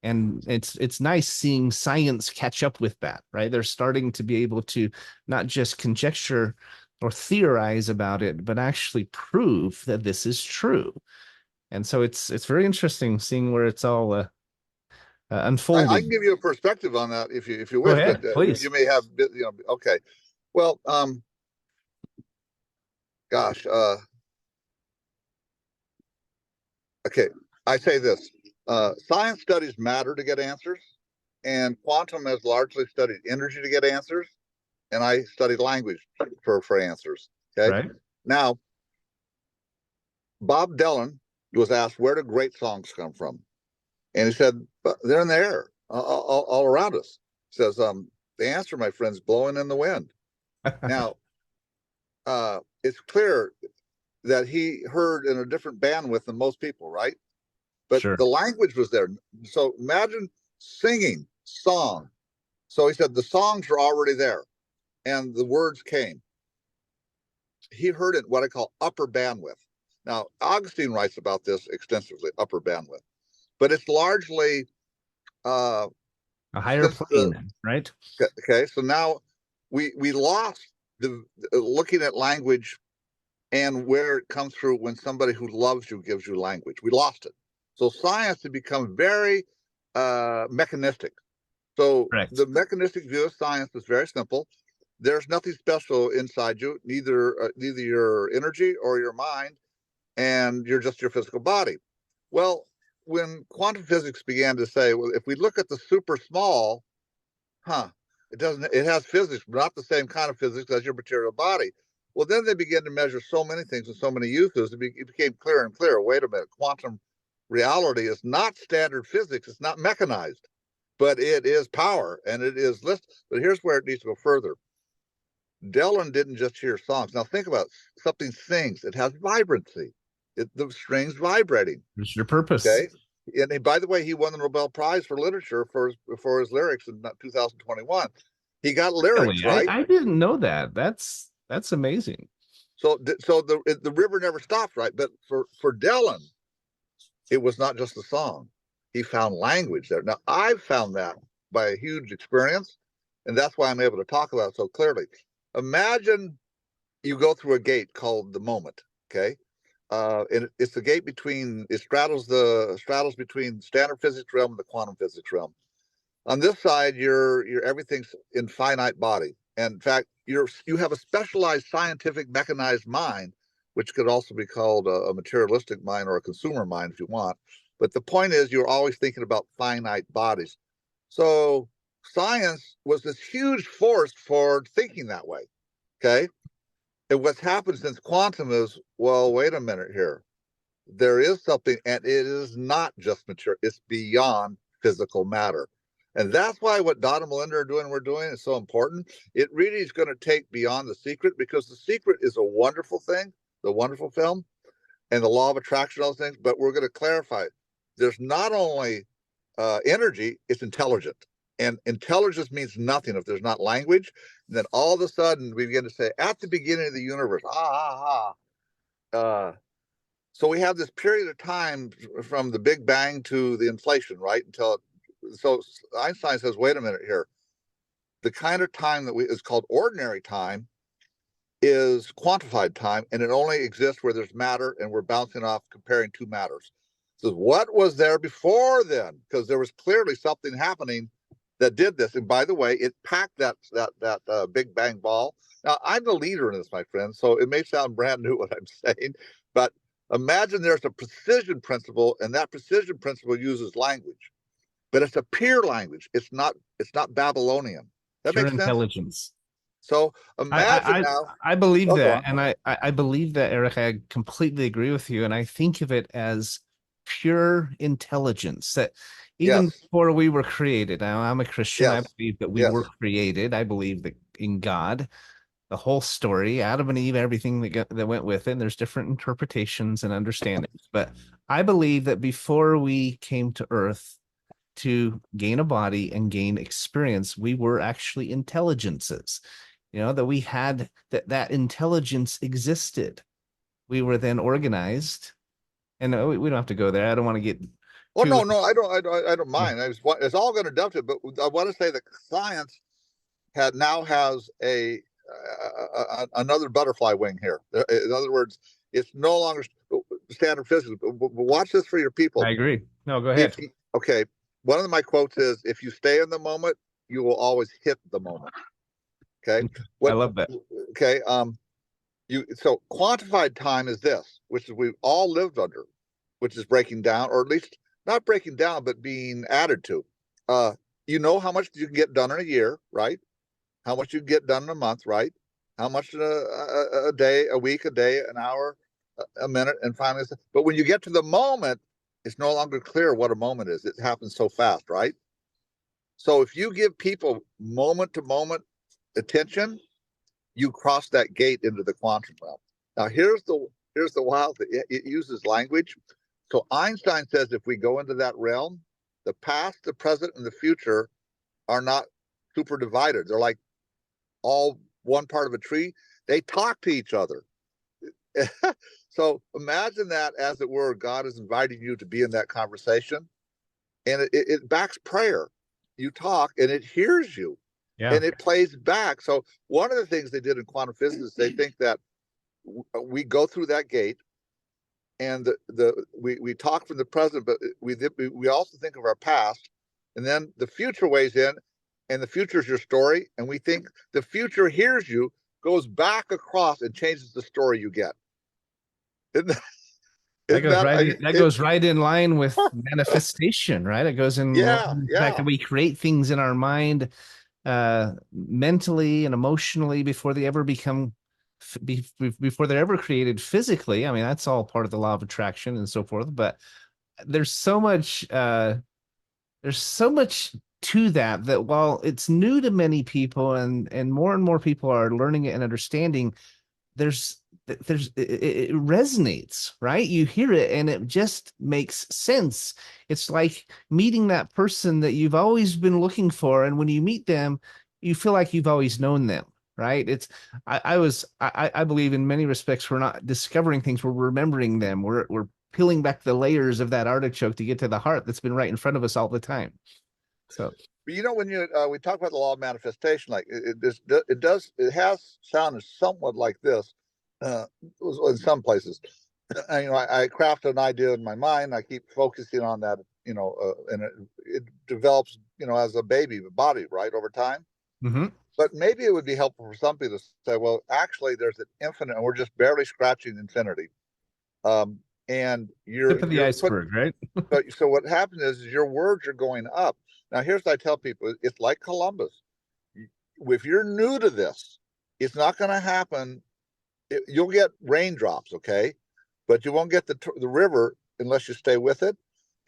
And it's nice seeing science catch up with that, right? They're starting to be able to not just conjecture or theorize about it, but actually prove that this is true. And so it's very interesting seeing where it's all I unfolding. can give you a perspective on that if you Go wish, but ahead, please. you may have Okay. Well, gosh. Okay. I say this: science studies matter to get answers, and quantum has largely studied energy to get answers, and I studied language for answers. Okay. Right. Now, Bob Dylan was asked, where do great songs come from? And he said, they're in the air, all around us. He says, the answer, my friends, blowing in the wind. Now, it's clear that he heard in a different bandwidth than most people, right? But Sure. the language was there. So imagine singing song. So he said the songs are already there, and the words came. He heard it what I call upper bandwidth. Now, Augustine writes about this extensively, upper bandwidth, but it's largely A higher plane, right? Okay, so now we lost the looking at language and where it comes through when somebody who loves you gives you language. We lost it. So science had become very mechanistic. So Correct. the mechanistic view of science is very simple. There's nothing special inside you, neither your energy or your mind, and you're just your physical body. Well, when quantum physics began to say, well, if we look at the super small, it has physics, but not the same kind of physics as your material body. Well, then they began to measure so many things and so many uses. It became clearer and clearer. Wait a minute, quantum reality is not standard physics. It's not mechanized, but it is power and it is But here's where it needs to go further. Dylan didn't just hear songs. Now think about it. Something sings. It has vibrancy. The strings vibrating. It's your purpose. Okay. And by the way, he won the Nobel Prize for literature for his lyrics in 2021. He got lyrics, really? right? I didn't know that. That's amazing. So the river never stopped, right? But for Dylan, it was not just a song. He found language there. Now I've found that by a huge experience, and that's why I'm able to talk about it so clearly. Imagine you go through a gate called the moment, okay? And it's the gate it straddles between standard physics realm and the quantum physics realm. On this side, you're everything's in finite body. And in fact, you have a specialized scientific mechanized mind, which could also be called a materialistic mind or a consumer mind if you want. But the point is, you're always thinking about finite bodies. So science was this huge force for thinking that way. Okay. And what's happened since quantum is, well, wait a minute here. There is something, and it is not just material, it's beyond physical matter. And that's why what Don and Melinda are doing, we're doing, is so important. It really is going to take Beyond the Secret, because The Secret is a wonderful thing, the wonderful film, and the law of attraction, all those things, but we're going to clarify it. There's not only energy, it's intelligent. And intelligence means nothing if there's not language. And then all of a sudden we begin to say, at the beginning of the universe, so we have this period of time from the Big Bang to the inflation, right? So Einstein says, wait a minute here. The kind of time that is called ordinary time is quantified time, and it only exists where there's matter, and we're bouncing off comparing two matters. So what was there before then? Because there was clearly something happening that did this. And by the way, it packed that Big Bang ball. Now, I'm the leader in this, my friend, so it may sound brand new what I'm saying, but imagine there's a precision principle, and that precision principle uses language, but it's a pure language. It's not Babylonian. That Pure makes sense? intelligence. So imagine now. I believe that, and I believe that, Eric. I completely agree with you, and I think of it as pure intelligence that even before we were created. Now, I'm a Christian. I believe that we were created. I believe that in God, the whole story, Adam and Eve, everything that went with it. And there's different interpretations and understandings, but I believe that before we came to Earth to gain a body and gain experience, we were actually intelligences. That we had that intelligence existed. We were then organized, and we don't have to go there. I don't want to get. Oh no, I don't mind. It's all going to dump it, but I want to say that science now has another butterfly wing here. In other words, it's no longer standard physics. But watch this for your people. I agree. No, go ahead. Okay. One of my quotes is, if you stay in the moment, you will always hit the moment. Okay. I love that. Okay. So quantified time is this, which is we've all lived under, which is breaking down, or at least not breaking down, but being added to. How much you can get done in a year, right? How much you can get done in a month, right? How much in a day, a week, a day, an hour, a minute, and finally. But when you get to the moment, it's no longer clear what a moment is. It happens so fast, right? So if you give people moment to moment attention, you cross that gate into the quantum realm. Now here's the wild thing. It uses language. So Einstein says if we go into that realm, the past, the present, and the future are not super divided. They're like all one part of a tree. They talk to each other. So imagine that, as it were, God is inviting you to be in that conversation, and it backs prayer. you talk and it hears you. Yeah. And it plays back. So one of the things they did in quantum physics is they think that we go through that gate and we talk from the present, but we also think of our past, and then the future weighs in, and the future is your story, and we think the future hears you, goes back across, and changes the story you get. That goes that goes right in line with manifestation, right? It goes in the fact that we create things in our mind mentally and emotionally before they ever become before they're ever created physically. I mean, that's all part of the law of attraction and so forth, but there's so much to that while it's new to many people and more people are learning it and understanding, it resonates, right? You hear it and it just makes sense. It's like meeting that person that you've always been looking for, and when you meet them, you feel like you've always known them, right? I believe in many respects we're not discovering things, we're remembering them. We're peeling back the layers of that artichoke to get to the heart that's been right in front of us all the time. So, but when we talk about the law of manifestation, like it has sounded somewhat like this in some places. I craft an idea in my mind. I keep focusing on that, and it develops, as a body, right, over time. Mm-hmm. But maybe it would be helpful for some people to say, well, actually, there's an infinite, and we're just barely scratching infinity. And you're tip of the iceberg, right? So what happens is your words are going up. Now, here's what I tell people: it's like Columbus. If you're new to this, it's not going to happen. You'll get raindrops, okay, but you won't get the river unless you stay with it.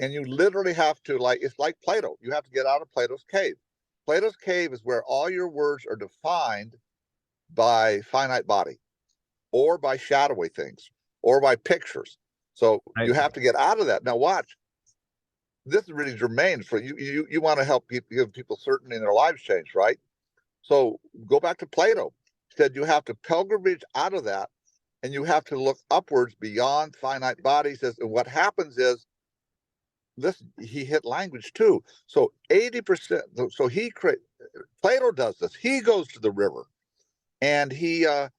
And you literally have to, it's like Plato. You have to get out of Plato's cave. Plato's cave is where all your words are defined by finite body, or by shadowy things, or by pictures. So you have to get out of that. Now watch. This is really germane for you. You want to help people, give people certainty in their lives change, right? So go back to Plato. He said you have to pilgrimage out of that, and you have to look upwards beyond finite bodies. And what happens is, he hit language too. So 80%. So Plato does this. He goes to the river, and 80%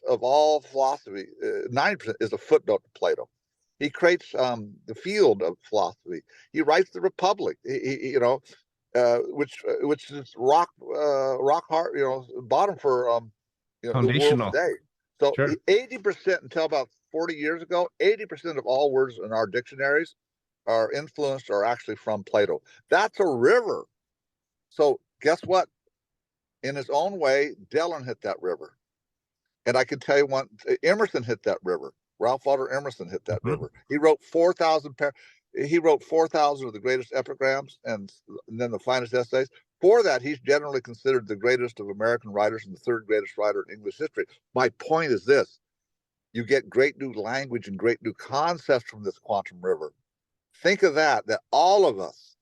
of all philosophy, 90% is a footnote to Plato. He creates the field of philosophy. He writes the Republic. Which is rock hard, bottom for the world today. So 80% until about 40 years ago, 80% of all words in our dictionaries are influenced or actually from Plato. That's a river. So guess what? In his own way, Dellin hit that river. And I can tell you Emerson hit that river. Ralph Waldo Emerson hit that river. He wrote 4,000 He wrote 4,000 of the greatest epigrams and then the finest essays. For that, he's generally considered the greatest of American writers and the third greatest writer in English history. My point is this: you get great new language and great new concepts from this quantum river. Think of that all of us.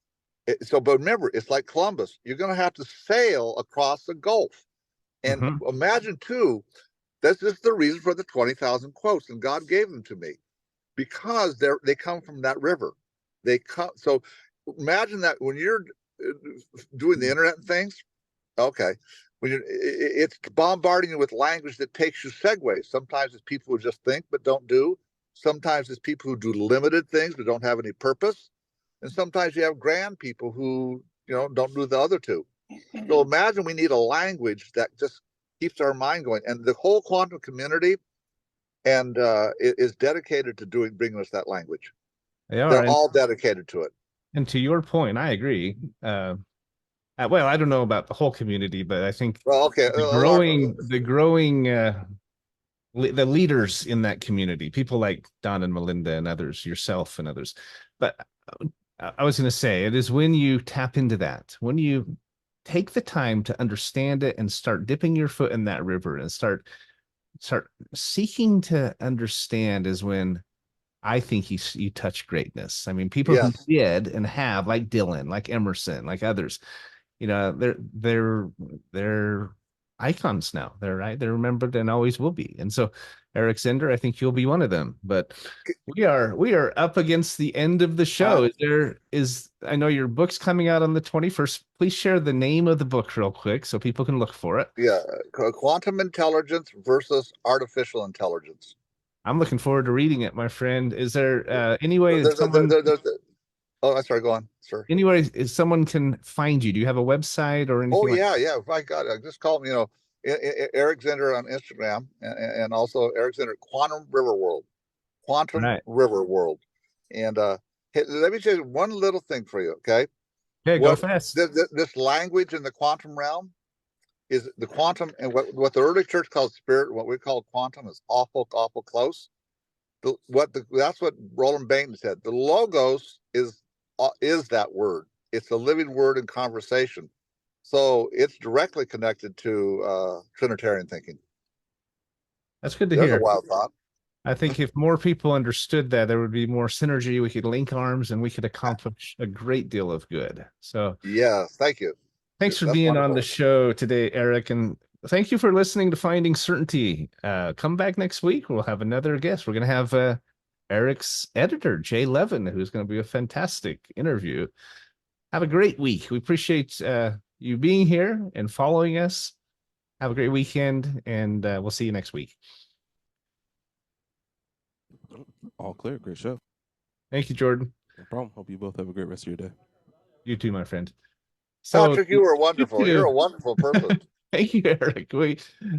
But remember, it's like Columbus. You're going to have to sail across the Gulf. And imagine, too, this is the reason for the 20,000 quotes, and God gave them to me, because they come from that river. So imagine that when you're doing the internet and things, okay, it's bombarding you with language that takes you segues. Sometimes it's people who just think but don't do. Sometimes it's people who do limited things but don't have any purpose. And sometimes you have grand people who, don't do the other two. So imagine we need a language that just keeps our mind going. And the whole quantum community is dedicated to bringing us that language. They're all dedicated to it. And to your point, I agree. Well, I don't know about the whole community, but I think the leaders in that community, people like Don and Melinda and others, yourself and others. But I was going to say, it is when you tap into that, when you take the time to understand it and start dipping your foot in that river and start seeking to understand, is when I think you touch greatness. I mean, people who did and have, like Dylan, like Emerson, like others, they're icons now. They're remembered and always will be. And so, Eric Zehnder, I think you'll be one of them. But we are up against the end of the show. I know your book's coming out on the 21st. Please share the name of the book real quick so people can look for it. Yeah, quantum intelligence versus artificial intelligence. I'm looking forward to reading it, my friend. Is there any way someone? Oh, I'm sorry. Go on, sir. Anyway, if someone can find you, do you have a website or anything? Oh yeah, yeah. If I got it, just call me. Eric Zehnder on Instagram, and also Eric Zehnder Quantum River World, River World. And hey, let me tell you one little thing for you, okay? Okay, go fast. This language in the quantum realm is the quantum, and what the early church called spirit, what we call quantum, is awful close. That's what Roland Bainton said. The logos is that word. It's a living word in conversation. So it's directly connected to Trinitarian thinking. That's good to There's hear. A wild thought. I think if more people understood that, there would be more synergy. We could link arms and we could accomplish a great deal of good. So yeah, thank you. Thanks for being on the show today, Eric. And thank you for listening to Finding Certainty. Come back next week. We'll have another guest. We're going to have Eric's editor, Jay Levin, who's going to be a fantastic interview. Have a great week. We appreciate you being here and following us. Have a great weekend, and we'll see you next week. All clear. Great show. Thank you, Jordan. No problem. Hope you both have a great rest of your day. You too, my friend. So, Patrick, you were wonderful. You're a wonderful person. Thank you, Eric. The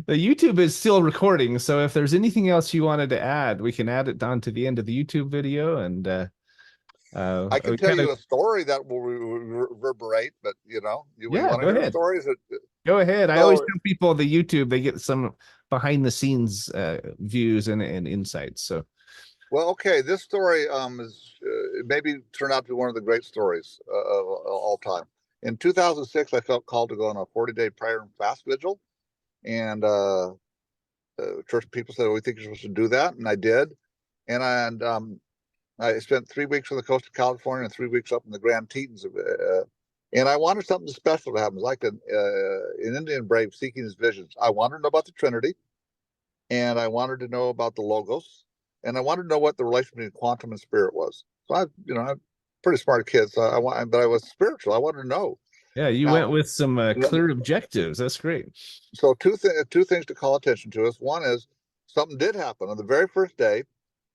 YouTube is still recording, so if there's anything else you wanted to add, we can add it down to the end of the YouTube video. And I can tell you a story that will reverberate, but you want to hear stories? Go ahead. I always tell people the YouTube, they get some behind the scenes views and insights. So, well, okay, this story is maybe turned out to be one of the great stories of all time. In 2006, I felt called to go on a 40-day prayer and fast vigil, and church people said, "We think you're supposed to do that," and I did. And I spent 3 weeks on the coast of California and 3 weeks up in the Grand Tetons, and I wanted something special to happen, like an Indian brave seeking his visions. I wanted to know about the Trinity, and I wanted to know about the Logos, and I wanted to know what the relation between quantum and spirit was. So I'm pretty smart kid, so but I was spiritual. I wanted to know. Yeah, you went with some clear objectives. That's great. So two things to call attention to is, one is something did happen on the very first day.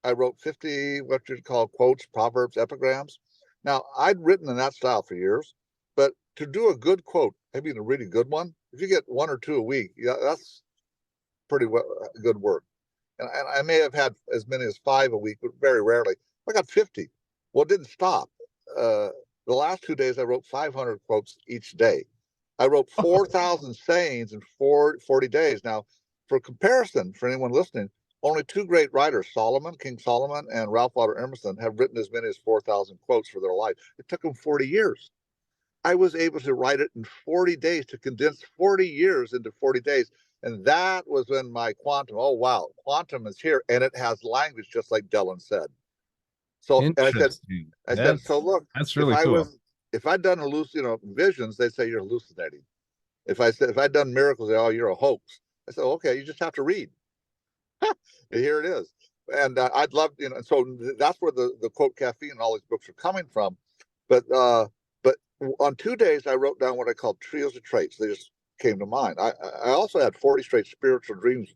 I wrote 50 what you'd call quotes, proverbs, epigrams. Now, I'd written in that style for years, but to do a good quote, maybe a really good one, if you get 1 or 2 a week, that's pretty good work. And I may have had as many as 5 a week, but very rarely. I got 50. Well, it didn't stop. The last 2 days, I wrote 500 quotes each day. I wrote 4,000 sayings in 40 days. Now, for comparison, for anyone listening, only 2 great writers, King Solomon, and Ralph Waldo Emerson, have written as many as 4,000 quotes for their life. It took them 40 years. I was able to write it in 40 days, to condense 40 years into 40 days. And that was when my quantum, oh, wow, quantum is here. And it has language, just like Dylan said. So and I said, so look, that's really cool. If I'd done visions, they'd say you're hallucinating. If I'd done miracles, they'd say, oh, you're a hoax. I said, okay, you just have to read. Here it is. And I'd love, so that's where the quote caffeine and all these books are coming from. But on 2 days, I wrote down what I called trios of traits. They just came to mind. I also had 40 straight spiritual dreams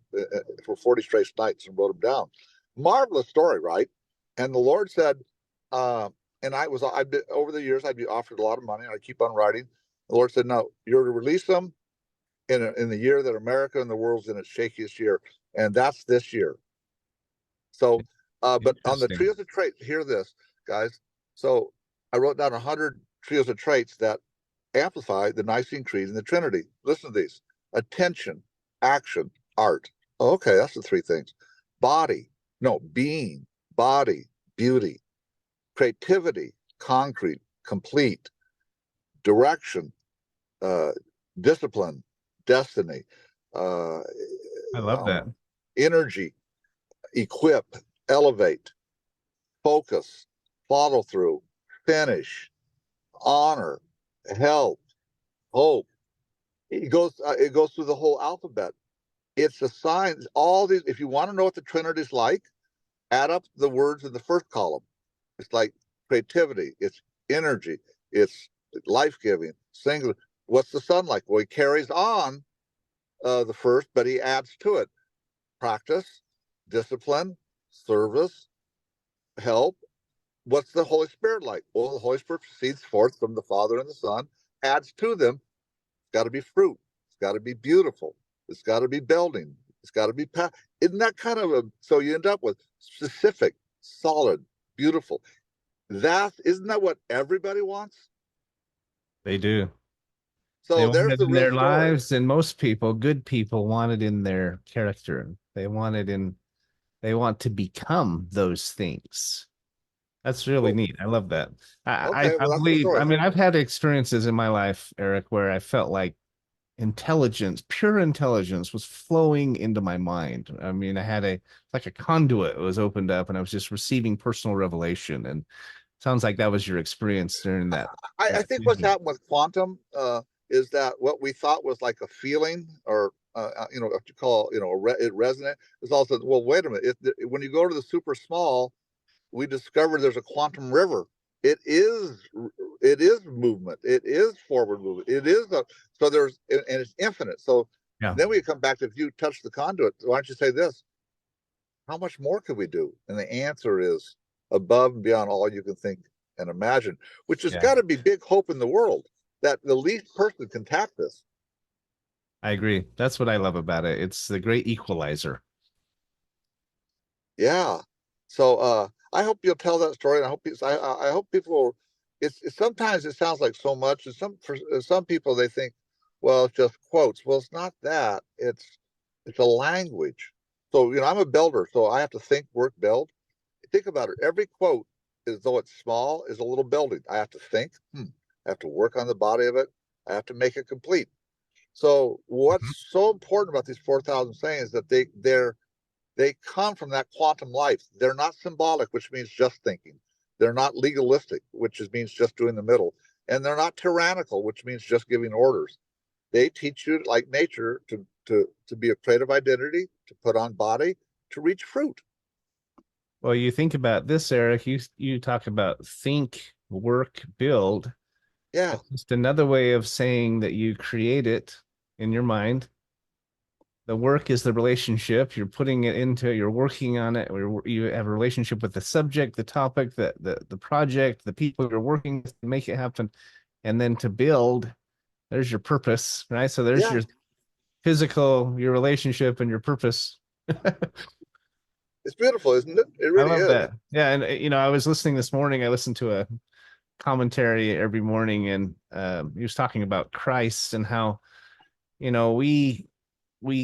for 40 straight nights and wrote them down. Marvelous story, right? And the Lord said, and I've been, over the years, I'd be offered a lot of money, and I keep on writing. The Lord said, no, you're to release them in the year that America and the world's in its shakiest year, and that's this year. So, but on the trios of traits, hear this, guys. So I wrote down 100 trios of traits that amplify the Nicene Creed and the Trinity. Listen to these: attention, action, art. Oh, okay, that's the 3 things. Being, body, beauty, creativity, concrete, complete, direction, discipline, destiny. I love that. Energy, equip, elevate, focus, follow through, finish, honor, help, hope, it goes through the whole alphabet. It's a sign. All these, if you want to know what the Trinity is like, add up the words in the first column. It's like creativity, it's energy, it's life-giving, singular. What's the sun like? Well, he carries on the first, but he adds to it practice, discipline, service, help. What's the Holy Spirit like? Well, the Holy Spirit proceeds forth from the Father and the Son, adds to them. It's got to be fruit. It's got to be beautiful. It's got to be building. It's got to be Isn't that kind of a, so you end up with specific, solid, beautiful. Isn't that what everybody wants? They do. So They want there's it the in real their story. lives, and most people, good people, want it in their character. They want to become those things. That's really neat. I love that. Okay, I well, that's the believe, I story. mean, I've had experiences in my life, Eric, where I felt like intelligence, pure intelligence was flowing into my mind. I mean, I had like a conduit was opened up and I was just receiving personal revelation. And sounds like that was your experience during that. I think what's Vision. happened with quantum is that what we thought was like a feeling or what you call it resonant is also, well, wait a minute, when you go to the super small, we discovered there's a quantum river. It is movement. It is forward movement. It is so there's, and it's infinite. So Yeah, then we come back to, if you touch the conduit, why don't you say this? How much more could we do? And the answer is above and beyond all you can think and imagine, which has yeah, got to be big hope in the world that the least person can tap this. I agree. That's what I love about it. It's the great equalizer. Yeah. So I hope you'll tell that story, and I hope people will, sometimes it sounds like so much, and for some people they think, well, it's just quotes. Well, it's not that. It's a language. So I'm a builder, so I have to think, work, build. Think about it. Every quote, as though it's small, is a little building. I have to think. I have to work on the body of it. I have to make it complete. So Mhm. what's so important about these 4,000 sayings is that they come from that quantum life. They're not symbolic, which means just thinking. They're not legalistic, which means just doing the middle. And they're not tyrannical, which means just giving orders. They teach you, like nature, to be a creative identity, to put on body, to reach fruit. Well, you think about this, Eric. You talk about think, work, build. Yeah. That's just another way of saying that you create it in your mind. The work is the relationship. You're putting it into, you're working on it, or you have a relationship with the subject, the topic, the project, the people you're working with to make it happen. And then to build, there's your purpose, right? So there's Yeah. your physical, your relationship, and your purpose. It's beautiful, isn't it? It I really love is. that. Yeah, and I was listening this morning. I listened to a commentary every morning, and he was talking about Christ and how we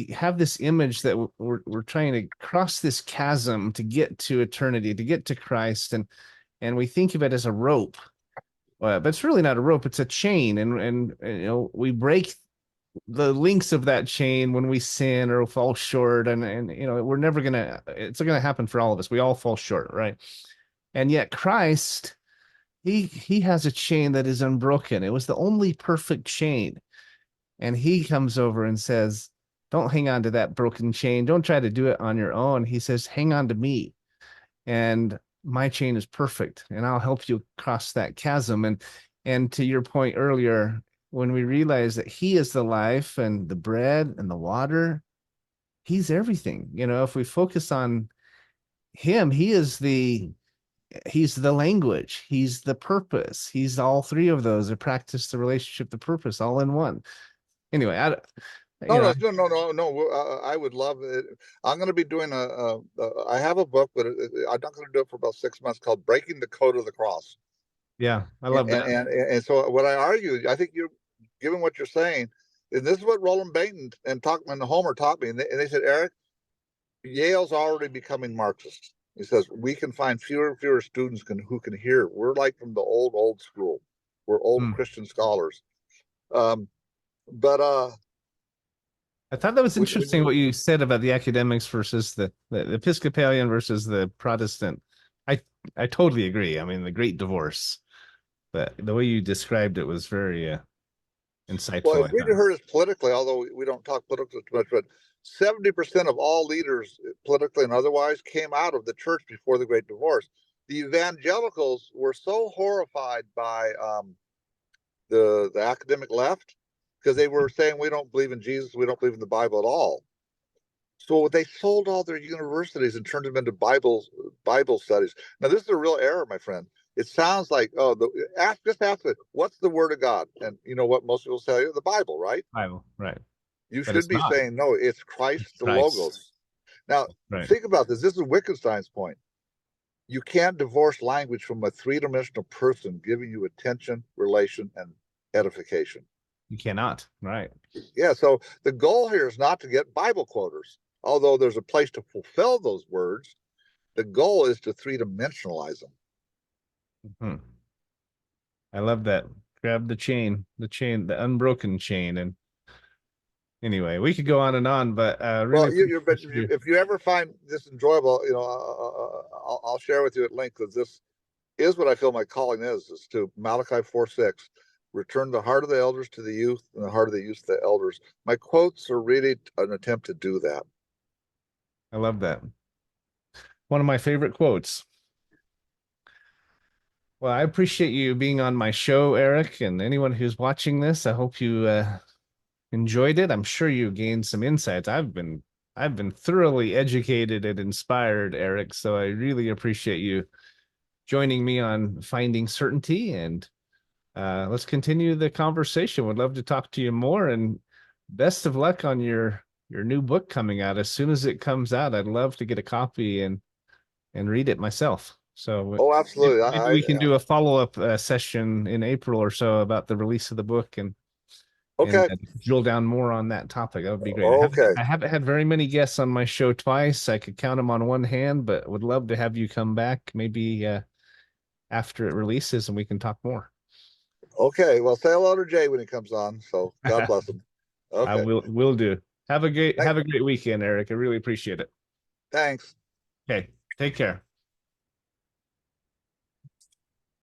have this image that we're trying to cross this chasm to get to eternity, to get to Christ, and we think of it as a rope, but it's really not a rope; it's a chain, and we break the links of that chain when we sin or fall short, and we're never gonna. It's gonna happen for all of us. We all fall short, right? And yet Christ, he has a chain that is unbroken. It was the only perfect chain. And he comes over and says, don't hang on to that broken chain. Don't try to do it on your own. He says, hang on to me. And my chain is perfect. And I'll help you cross that chasm. And to your point earlier, when we realize that he is the life and the bread and the water, he's everything. If we focus on him, he's the language, he's the purpose, he's all three of those. To practice the relationship, the purpose, all in one. Anyway, No, you know, no, no, no, no, no. I would love it. I'm going to be doing I have a book, but I'm not going to do it for about 6 months, called "Breaking the Code of the Cross." yeah, I And love that. so what I argue, I think you're, given what you're saying, and this is what Roland Bainton and Talkman and Homer taught me, and they said, Eric, Yale's already becoming Marxist. He says we can find fewer and fewer students who can hear. We're like from the old school. We're old Hmm. Christian scholars. Um, but I thought that was when interesting you, what you said about the academics versus the Episcopalian versus the Protestant. I I totally agree. I mean, the great divorce, but the way you described it was very insightful. Well, it really hurt us politically, although we don't talk politically too much, but 70% of all leaders, politically and otherwise, came out of the church before the Great Divorce. The evangelicals were so horrified by the academic left because they were saying, we don't believe in Jesus, we don't believe in the Bible at all. So they sold all their universities and turned them into Bible studies. Now, this is a real error, my friend. It sounds like, just ask it, what's the word of God? And you know what most people say? The Bible, right? Bible, right. You But should be not. saying, no, it's Christ, It's the Christ. Logos. Now, Right. think about this. This is Wittgenstein's point. You can't divorce language from a three-dimensional person giving you attention, relation, and edification. You cannot, right? Yeah, so the goal here is not to get Bible quoters, although there's a place to fulfill those words. The goal is to three-dimensionalize them. Mm-hmm. I love that. Grab the chain, the unbroken chain. And anyway, we could go on and on, but really, if you ever find this enjoyable, I'll share with you at length, because this is what I feel my calling is to Malachi 4:6. Return the heart of the elders to the youth and the heart of the youth to the elders. My quotes are really an attempt to do that. I love that. One of my favorite quotes. Well, I appreciate you being on my show, Eric, and anyone who's watching this. I hope you enjoyed it. I'm sure you gained some insights. I've been thoroughly educated and inspired, Eric. So I really appreciate you joining me on Finding Certainty, and let's continue the conversation. Would love to talk to you more, and best of luck on your new book coming out. As soon as it comes out, I'd love to get a copy and read it myself. So, absolutely. Maybe we can do a follow-up session in April or so about the release of the book and drill down more on that topic. That would be great. Okay. I haven't had very many guests on my show twice. I could count them on one hand, but would love to have you come back maybe after it releases and we can talk more. Okay. Well, say hello to Jay when he comes on. So God bless him. Okay. I will do. Have a great weekend, Eric. I really appreciate it. Thanks. Okay. Take care.